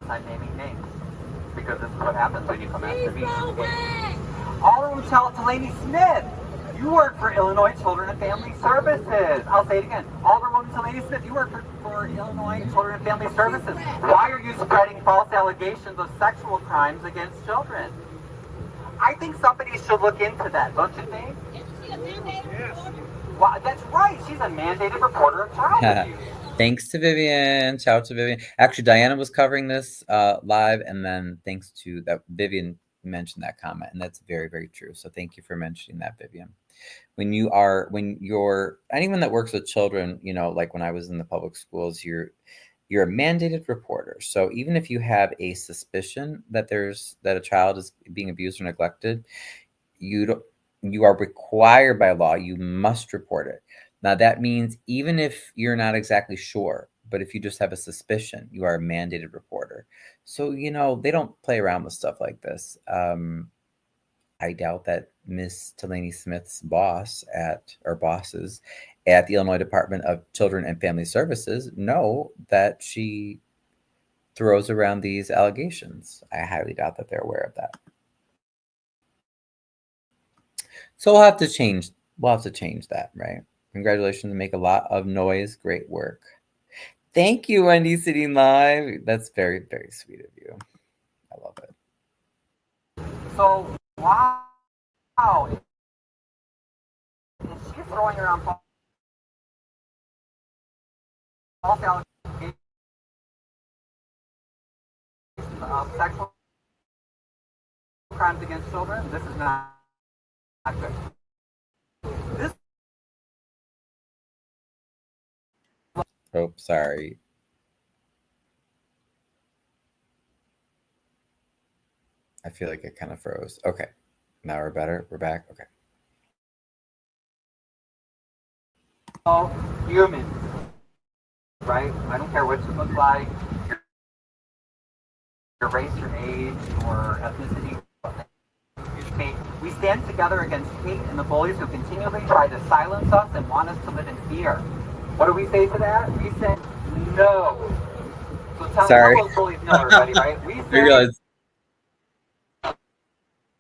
I'm naming names, because this is what happens when you come after me. Alderwoman Delaney Smith, you work for Illinois Children and Family Services. I'll say it again. Alderwoman Delaney Smith, you work for Illinois Children and Family Services. Why are you spreading false allegations of sexual crimes against children? I think somebody should look into that, don't you think? Isn't she a mandated reporter? Well, that's right. She's a mandated reporter of child abuse. Thanks to Vivian. Shout out to Vivian. Actually, Diana was covering this live, and then thanks to that, Vivian mentioned that comment, and that's very, very true. So thank you for mentioning that, Vivian. When you're anyone that works with children, you know, like when I was in the public schools, you're a mandated reporter. So even if you have a suspicion that a child is being abused or neglected, you are required by law, you must report it. Now that means even if you're not exactly sure, but if you just have a suspicion, you are a mandated reporter. So, you know, they don't play around with stuff like this. I doubt that Miss Delaney Smith's bosses at the Illinois Department of Children and Family Services know that she throws around these allegations. I highly doubt that they're aware of that. So we'll have to change that, right? Congratulations, make a lot of noise. Great work. Thank you, Wendy, sitting live. That's very, very sweet of you. I love it. So, wow. Is she throwing around false allegations of sexual crimes against children? This is not good. Oh, sorry. I feel like it kind of froze. Okay. Now we're better. We're back. Okay. All humans, right? I don't care what you look like, your race, your age, your ethnicity. We stand together against hate and the bullies who continually try to silence us and want us to live in fear. What do we say to that? We say no. So tell those bullies no, everybody, right? We say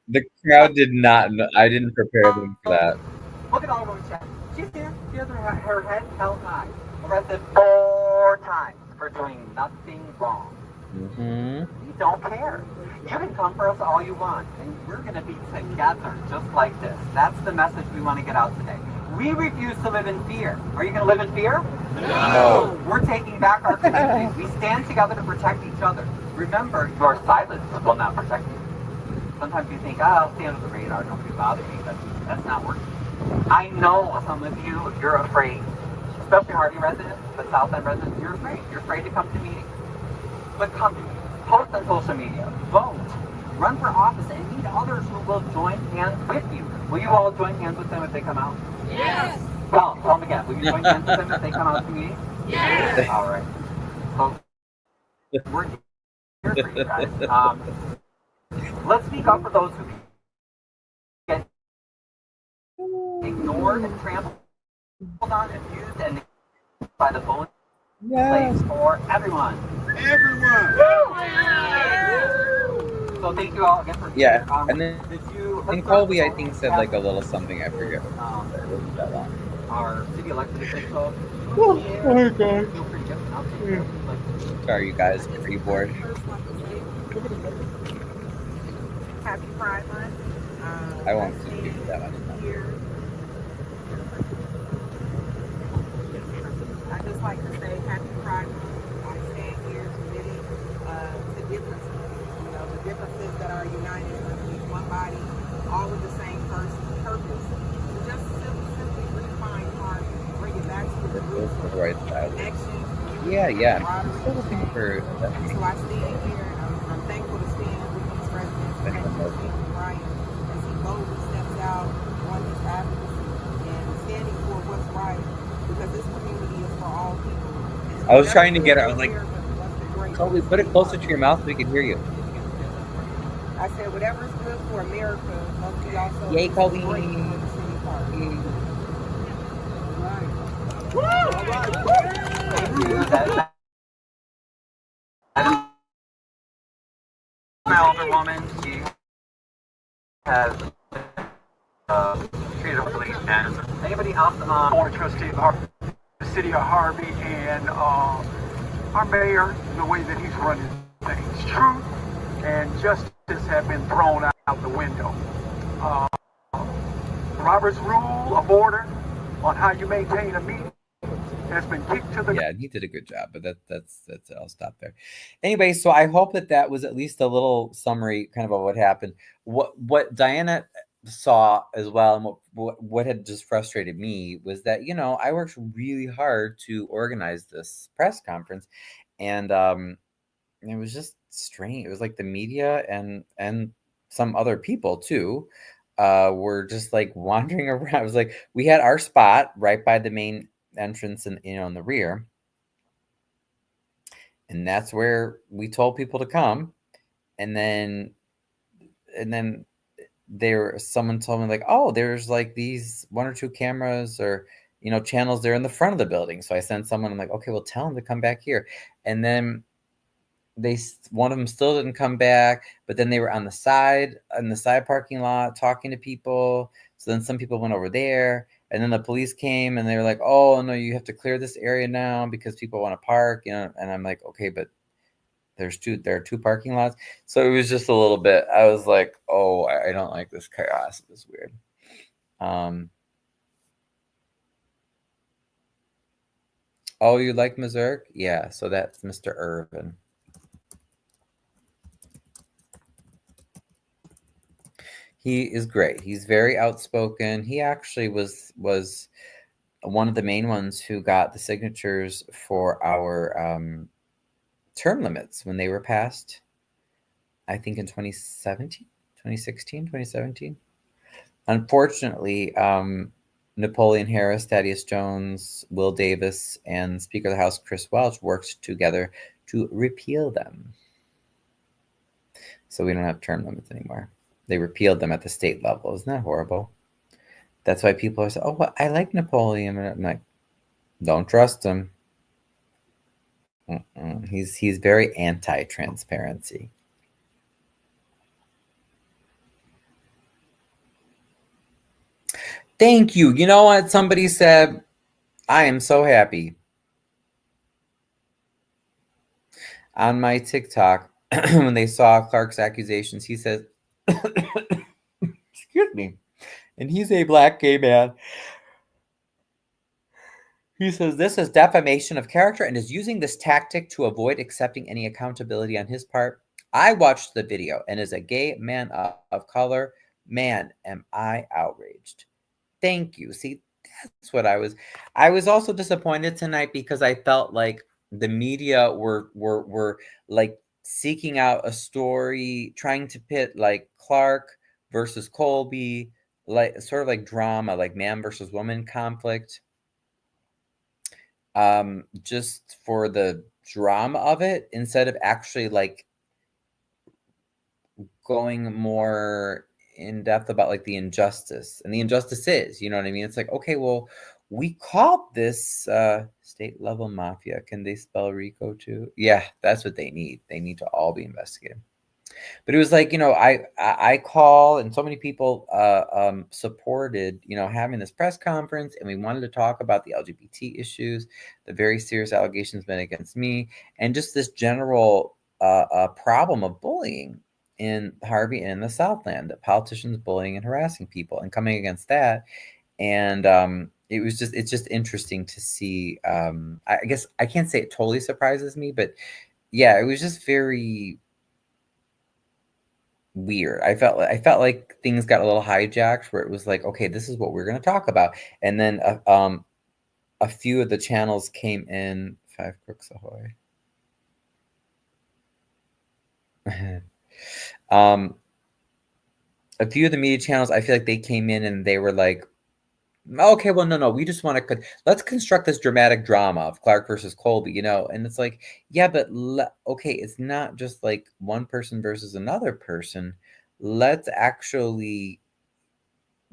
the crowd did not know. I didn't prepare them for that. Look at all those chats. She's here. She has her head held high. Arrested 4 times for doing nothing wrong. Mm-hmm. We don't care. You can come for us all you want, and we're going to be together just like this. That's the message we want to get out today. We refuse to live in fear. Are you going to live in fear? No. We're taking back our communities. We stand together to protect each other. Remember, your silence will not protect you. Sometimes you think, oh, I'll stay under the radar, nobody bother me, but that's not working. I know some of you, you're afraid, especially Harvey residents, but South End residents, you're afraid. You're afraid to come to meetings. But come to meetings, post on social media, vote, run for office, and meet others who will join hands with you. Will you all join hands with them if they come out? Yes. Tell them again. Will you join hands with them if they come out to meetings? Yes. All right. So we're here for you guys. Let's speak up for those who get ignored and trampled on, abused, and by the bullies for everyone. Everyone. So thank you all again for being Yeah, here. and then Did you? and Colby, I think, said like a little something. I forget. It wasn't that long. Our city elected official. Oh my God. Feel free to get an update. Sorry, you guys. Are you bored? Happy Pride Month. I won't keep you that much. Here. I just like to say Happy Pride Month. I stand here committed to differences. You know, the differences that are united underneath one body, all with the same purpose. To just simply redefine Harvey, bring it back to the roots of connection. Yeah. I'm still looking for that. So I stand here and I'm thankful to stand with these residents and Stephen Bryant as he boldly steps out on his advocacy and standing for what's right, because this community is for all people. I was trying to get it. I was like, Colby, put it closer to your mouth so we can hear you. I said, whatever is good for America must be also Yay, Colby. great for the city park. Thank you. Alderwoman, she has treated her really as anybody else Board of Trustees of the City of Harvey, and our mayor, the way that he's running things. Truth and justice have been thrown out the window. Robert's rule of order on how you maintain a meeting has been kicked to the... Yeah, he did a good job, but that's I'll stop there. Anyway, so I hope that was at least a little summary kind of what happened. What Diana saw as well, and what had just frustrated me was that, you know, I worked really hard to organize this press conference, and it was just strange. It was like the media and some other people too were just like wandering around. It was like we had our spot right by the main entrance and, you know, in the rear, and that's where we told people to come, and then someone told me like, oh, there's like these one or two cameras or, you know, channels there in the front of the building. So I sent someone, I'm like, okay, well, tell them to come back here. And then one of them still didn't come back, but then they were on the side parking lot talking to people. So then some people went over there, and then the police came and they were like, oh no, you have to clear this area now because people want to park, you know. And I'm like, okay, but there are two parking lots. So it was just a little bit, I was like, oh, I don't like this chaos. It was weird. Oh, you like Mazurk? Yeah, so that's Mr. Irvin. He is great. He's very outspoken. He actually was one of the main ones who got the signatures for our term limits when they were passed, I think in 2017, 2016, 2017. Unfortunately, Napoleon Harris, Thaddeus Jones, Will Davis, and Speaker of the House Chris Welch worked together to repeal them. So we don't have term limits anymore. They repealed them at the state level. Isn't that horrible? That's why people are saying, oh, well, I like Napoleon. And I'm like, don't trust him. He's very anti-transparency. Thank you. You know what? Somebody said, I am so happy. on my TikTok when they saw Clark's accusations. He says, "Excuse me," and he's a black gay man. He says this is defamation of character and is using this tactic to avoid accepting any accountability on his part. I watched the video and as a gay man of color, man, am I outraged. Thank you. See, that's what I was. I was also disappointed tonight because I felt like the media were like seeking out a story, trying to pit like Clark versus Colby, like sort of like drama, like man versus woman conflict, just for the drama of it instead of actually like going more in depth about like the injustice and the injustice is, you know what I mean? It's like, okay, well, we called this state level mafia. Can they spell Rico too? Yeah, that's what they need. They need to all be investigated. But it was like, you know, I call and so many people supported, you know, having this press conference, and we wanted to talk about the LGBT issues, the very serious allegations made against me, and just this general problem of bullying in Harvey and in the Southland, that politicians bullying and harassing people, and coming against that. And it's just interesting to see. I guess I can't say it totally surprises me, but yeah, it was just very weird. I felt like things got a little hijacked where it was like, okay, this is what we're going to talk about, and then a few of the channels came in. Five Crooks Ahoy. um, a few of the media channels, I feel like they came in and they were like, okay, well, no, we just want to let's construct this dramatic drama of Clark versus Colby, you know, and it's like, yeah, but okay, it's not just like one person versus another person. Let's actually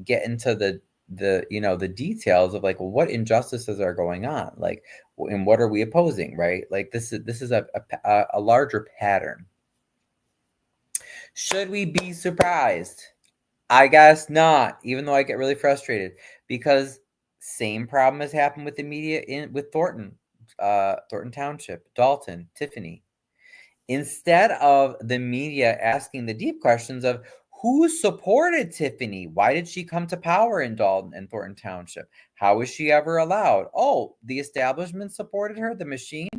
get into the you know the details of like what injustices are going on, like, and what are we opposing, right? Like this is a larger pattern. Should we be surprised? I guess not, even though I get really frustrated because same problem has happened with the media in with Thornton Township, Dalton, Tiffany. Instead of the media asking the deep questions of who supported Tiffany? Why did she come to power in Dalton and Thornton Township? How was she ever allowed? Oh, the establishment supported her, the machine.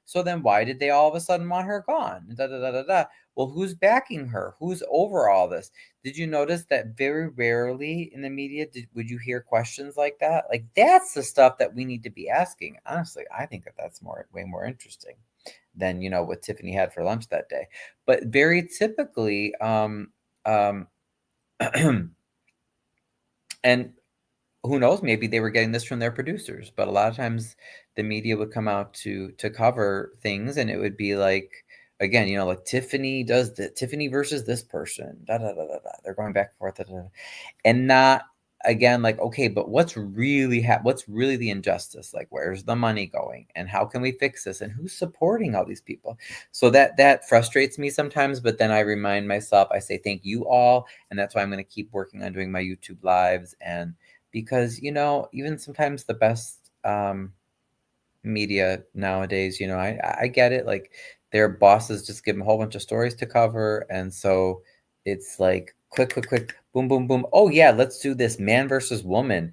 So then why did they all of a sudden want her gone? Da, da, da, da, da. Well, who's backing her? Who's over all this? Did you notice that very rarely in the media would you hear questions like that? Like that's the stuff that we need to be asking. Honestly, I think that that's way more interesting than you know what Tiffany had for lunch that day. But very typically, um, and who knows, maybe they were getting this from their producers, but a lot of times the media would come out to cover things, and it would be like, again, you know, like Tiffany does the Tiffany versus this person, da da da da da. They're going back and forth, da, da, da. And not again like, okay, but what's really what's really the injustice, like where's the money going and how can we fix this and who's supporting all these people. So that frustrates me sometimes, but then I remind myself, I say thank you all, and that's why I'm going to keep working on doing my YouTube lives. And because you know, even sometimes the best media nowadays, you know, I get it, like their bosses just give them a whole bunch of stories to cover, and so it's like quick, boom, boom, boom. Oh yeah, let's do this man versus woman,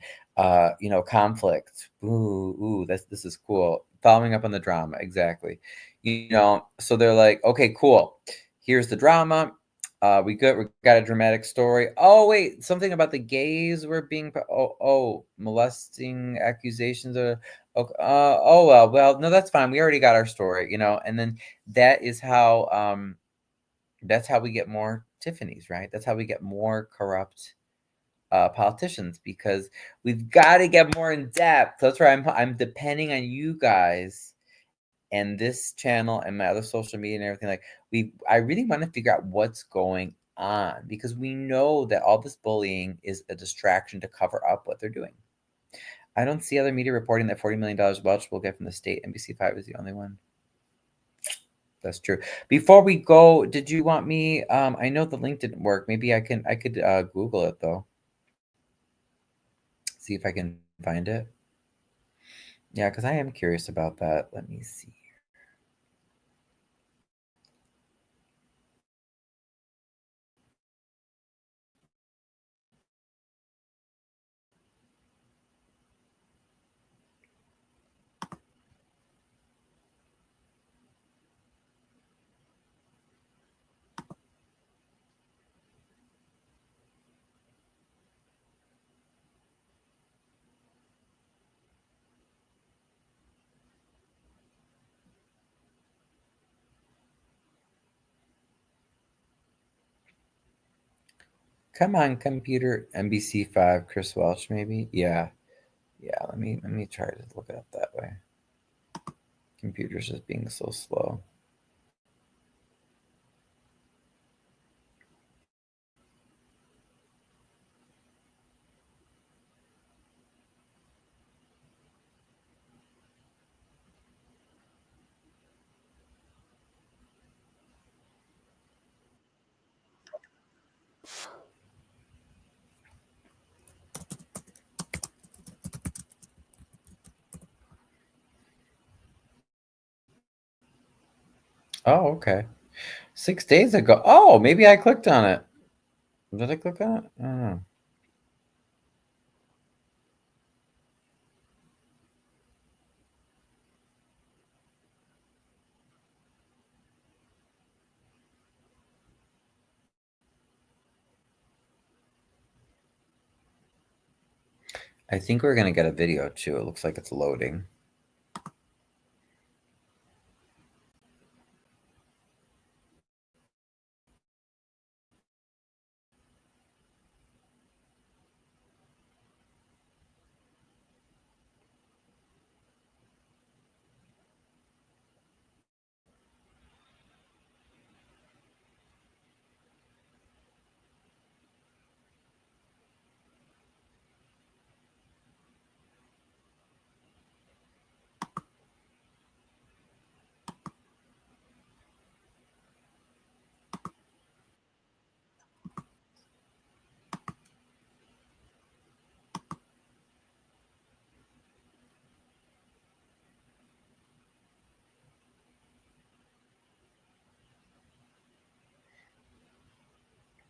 you know, conflict. Ooh, this is cool. Following up on the drama, exactly. You know, so they're like, okay, cool. Here's the drama. We got a dramatic story. Oh wait, something about the gays were being molesting accusations. Okay, well, no, that's fine. We already got our story, you know. And then that is how that's how we get more Tiffany's, right? That's how we get more corrupt politicians, because we've got to get more in depth. That's where I'm depending on you guys and this channel and my other social media and everything. Like I really want to figure out what's going on, because we know that all this bullying is a distraction to cover up what they're doing. I don't see other media reporting that $40 million Welch will get from the state. NBC5 is the only one. That's true. Before we go, did you want me? I know the link didn't work. Maybe I could Google it though. See if I can find it. Yeah, because I am curious about that. Let me see. Come on, computer. NBC5, Chris Welch, maybe? Yeah. Yeah, let me try to look it up that way. Computer's just being so slow. Oh, okay. 6 days ago. Oh, maybe I clicked on it. Did I click on it? I don't know. I think we're gonna get a video too. It looks like it's loading.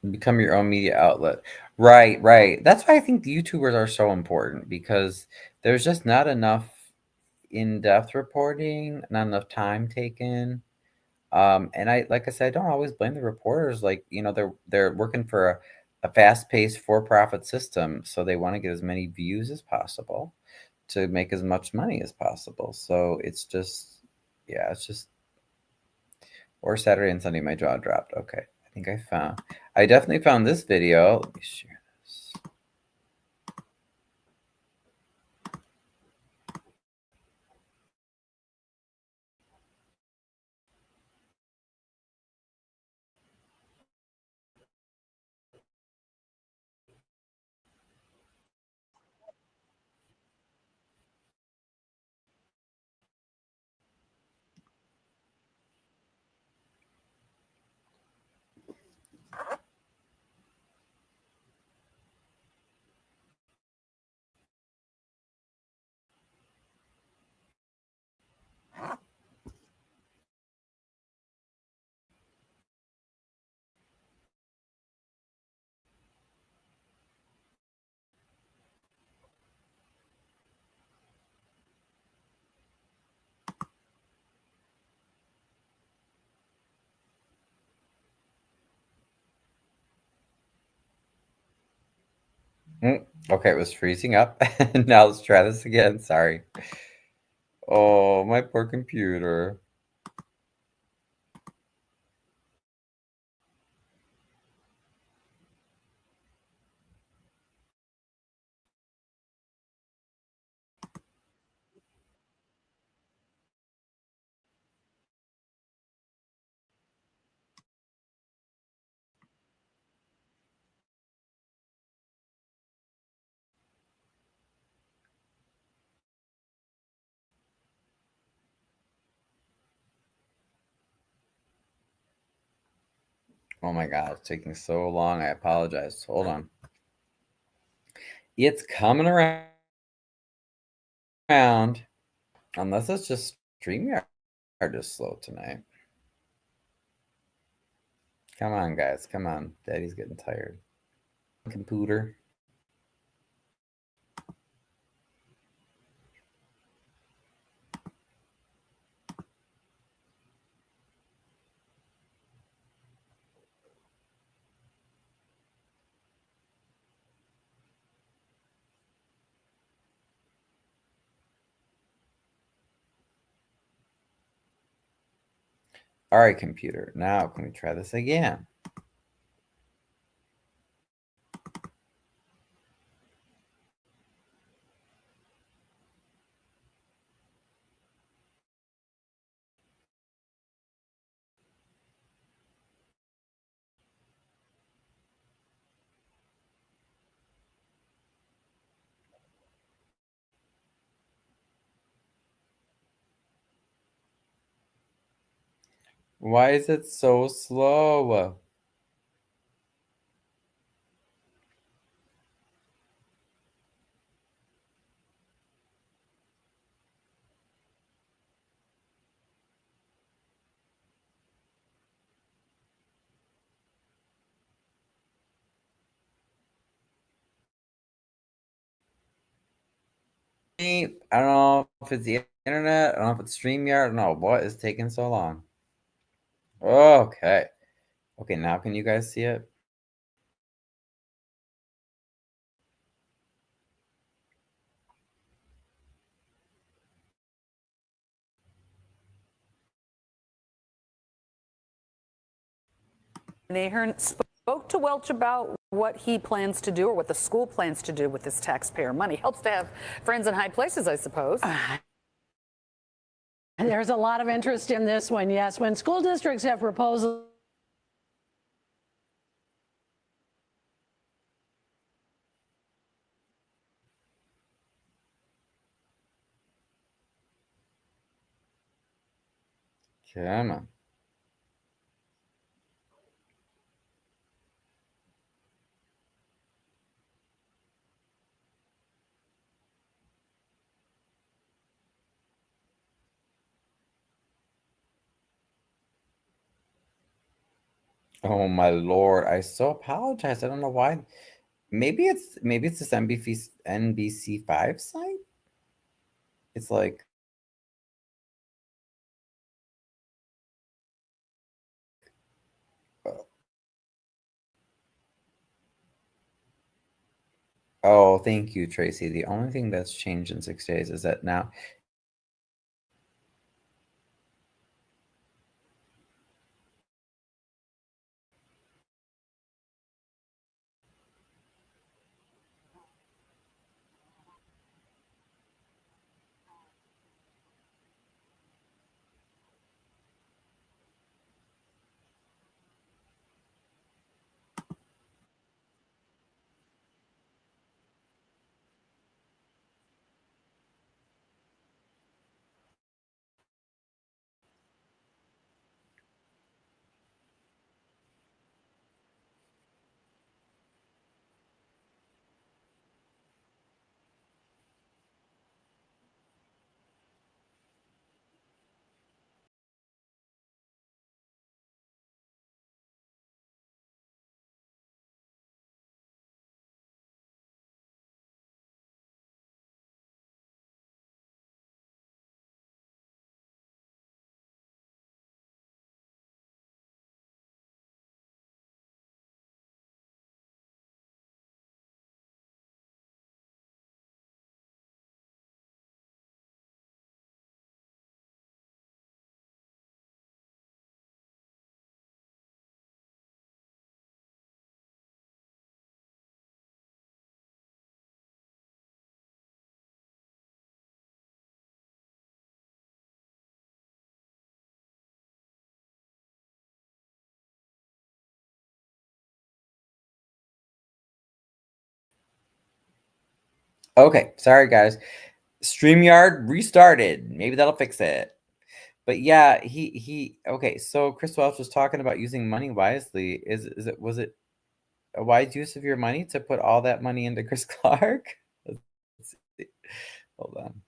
Become your own media outlet. Right, right. That's why I think the YouTubers are so important because there's just not enough in-depth reporting, not enough time taken. And like I said, I don't always blame the reporters. Like, they're working for a fast-paced for-profit system, so they want to get as many views as possible to make as much money as possible. So it's just, yeah, it's just, or Saturday and Sunday, my jaw dropped. Okay, I definitely found this video. Let me share this. Okay, it was freezing up. Now let's try this again. Sorry. Oh, my poor computer. Oh my God, it's taking so long. I apologize. Hold on. It's coming around. Unless it's just StreamYard just slow tonight. Come on, guys. Come on. Daddy's getting tired. Computer. All right, computer. Now, can we try this again? Why is it so slow? I don't know if it's the internet. I don't know if it's StreamYard. I don't know what is taking so long. Okay. Okay, now can you guys see it? Ahern spoke to Welch about what he plans to do or what the school plans to do with this taxpayer money. Helps to have friends in high places, I suppose. There's a lot of interest in this one, yes. When school districts have proposals, Come on. Oh my lord! I so apologize. I don't know why. Maybe it's this NBC5 site. It's like oh, thank you, Tracy. The only thing that's changed in 6 days is that now. Okay, sorry guys. StreamYard restarted. Maybe that'll fix it. But yeah, he okay, so Chris Welch was talking about using money wisely. Was it a wise use of your money to put all that money into Chris Clark? Let's see. Hold on.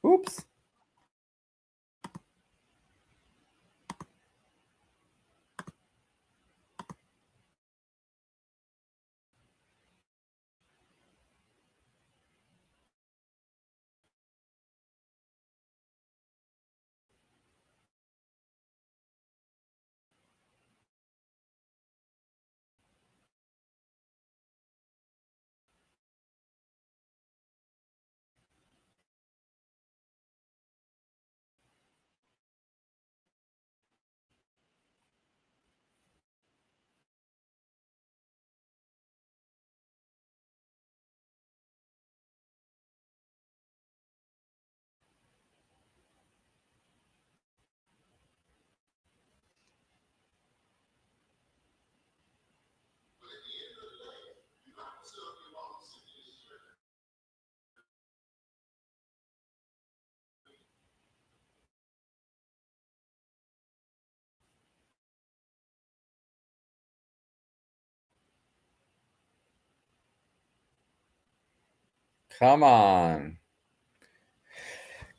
Oops. Come on.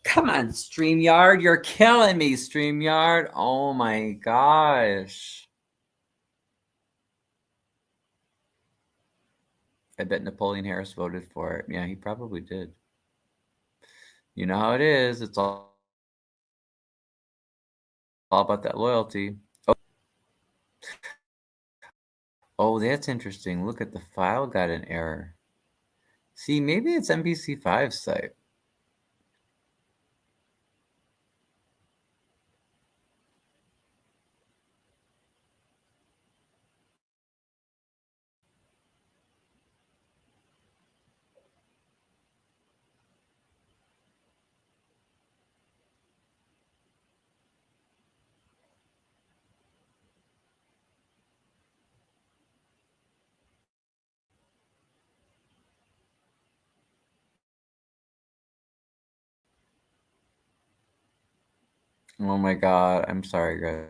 Come on, StreamYard. You're killing me, StreamYard. Oh my gosh. I bet Napoleon Harris voted for it. Yeah, he probably did. You know how it is. It's all about that loyalty. Oh, that's interesting. Look at the file got an error. See, maybe it's NBC5's site. Oh my God. I'm sorry, guys.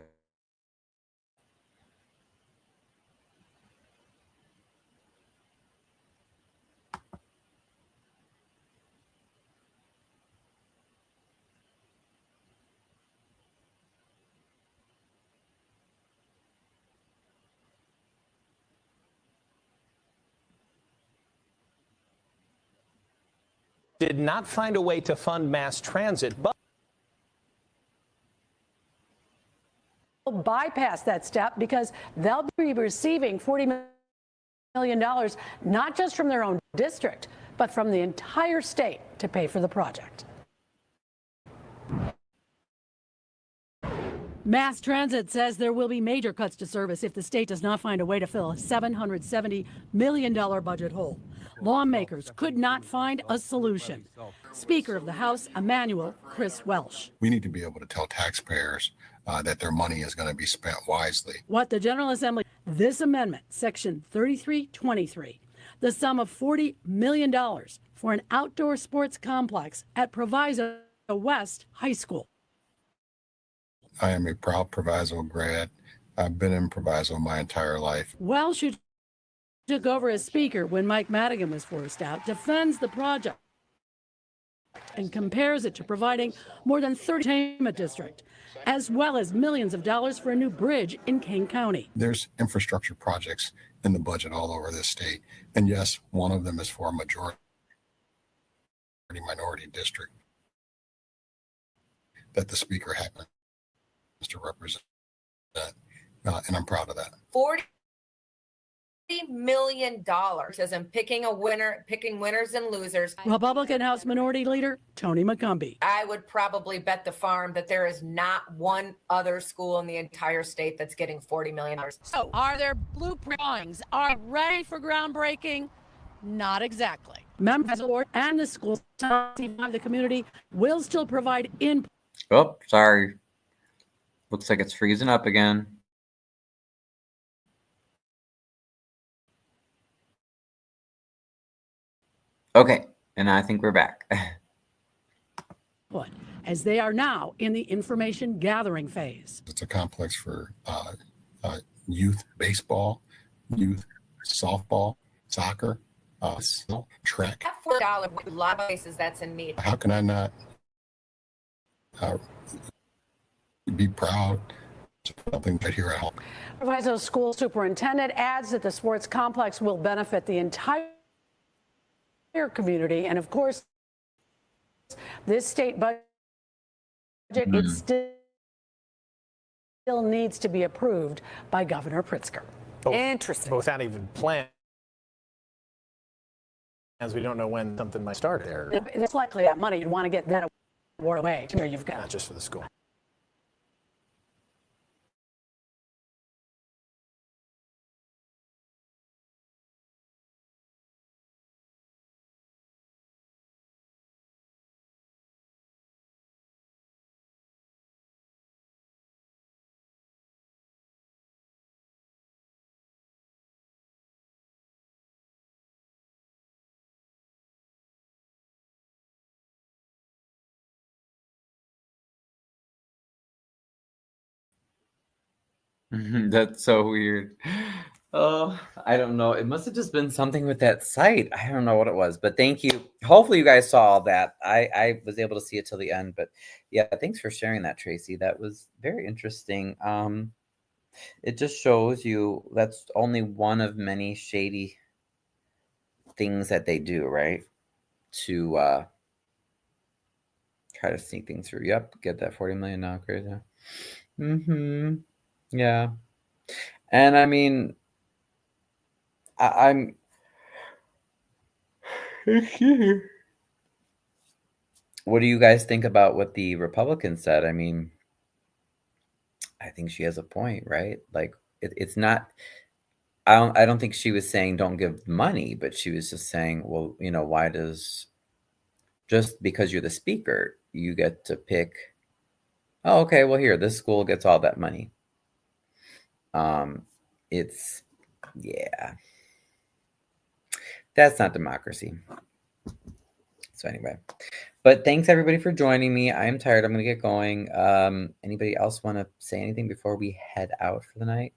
Did not find a way to fund mass transit, but bypass that step because they'll be receiving $40 million, not just from their own district, but from the entire state to pay for the project. Mass Transit says there will be major cuts to service if the state does not find a way to fill a $770 million budget hole. Lawmakers could not find a solution. Speaker of the House, Emmanuel Chris Welsh. We need to be able to tell taxpayers that their money is going to be spent wisely. What the General Assembly, this amendment, Section 3323, the sum of $40 million for an outdoor sports complex at Proviso West High School. I am a proud Proviso grad. I've been in Proviso my entire life. Welsh, who took over as Speaker when Mike Madigan was forced out, defends the project and compares it to providing more than 30 entertainment district, as well as millions of dollars for a new bridge in King County. There's infrastructure projects in the budget all over this state. And yes, one of them is for a majority minority district that the Speaker happens to represent. And I'm proud of that. $40 million as in picking winners and losers. Republican House Minority Leader Tony McCombie. I would probably bet the farm that there is not one other school in the entire state that's getting $40 million. So are there blueprint drawings are ready for groundbreaking? Not exactly. Members of the board and the school, the community will still provide input. Oh, sorry. Looks like it's freezing up again. Okay, and I think we're back. As they are now in the information gathering phase. It's a complex for youth baseball, youth softball, soccer, track. That $4 a lot of places that's in need. How can I not be proud of something right here at home? Proviso School Superintendent adds that the sports complex will benefit the entire community, and of course, this state budget it still needs to be approved by Governor Pritzker. Interesting. without even plans, we don't know when something might start there. It's likely that money you'd want to get that award away. Here you've got. Not just for the school. That's so weird. Oh, I don't know. It must have just been something with that site. I don't know what it was, but thank you. Hopefully you guys saw all that. I was able to see it till the end, but yeah, thanks for sharing that, Tracy. That was very interesting. It just shows you that's only one of many shady things that they do, right? To try to sneak things through. Yep, get that 40 million now, crazy. Mm-hmm. Yeah. And I mean, I'm what do you guys think about what the Republicans said? I mean, I think she has a point, right? Like it's not I don't think she was saying don't give money, but she was just saying, well, why does just because you're the speaker, you get to pick, oh, okay, well here, this school gets all that money. It's yeah. That's not democracy. So anyway. But thanks everybody for joining me. I am tired. I'm gonna get going. Anybody else want to say anything before we head out for the night?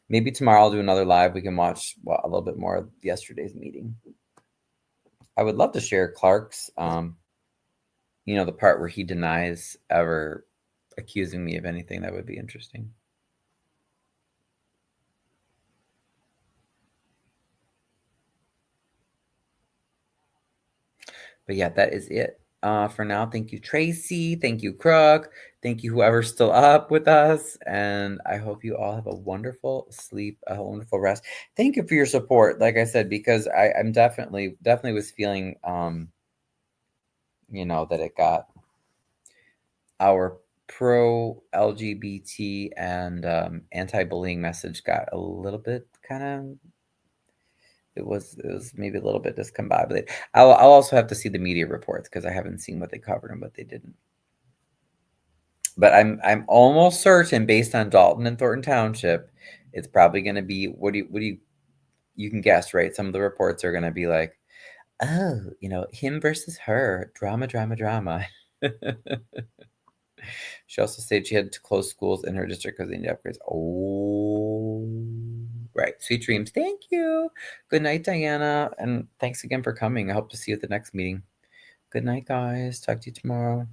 Maybe tomorrow I'll do another live. We can watch a little bit more of yesterday's meeting. I would love to share Clark's, the part where he denies ever accusing me of anything. That would be interesting. But yeah, that is it for now. Thank you, Tracy. Thank you, Crook. Thank you, whoever's still up with us. And I hope you all have a wonderful sleep, a wonderful rest. Thank you for your support. Like I said, because I'm definitely was feeling, that it got our pro LGBT and anti-bullying message got a little bit kind of. It was maybe a little bit discombobulated. I'll also have to see the media reports because I haven't seen what they covered and what they didn't. But I'm almost certain, based on Dalton and Thornton Township, it's probably going to be what do you can guess, right? Some of the reports are going to be like, oh, him versus her, drama, drama, drama. She also said she had to close schools in her district because they need upgrades. Oh, right. Sweet dreams. Thank you. Good night, Diana. And thanks again for coming. I hope to see you at the next meeting. Good night, guys. Talk to you tomorrow.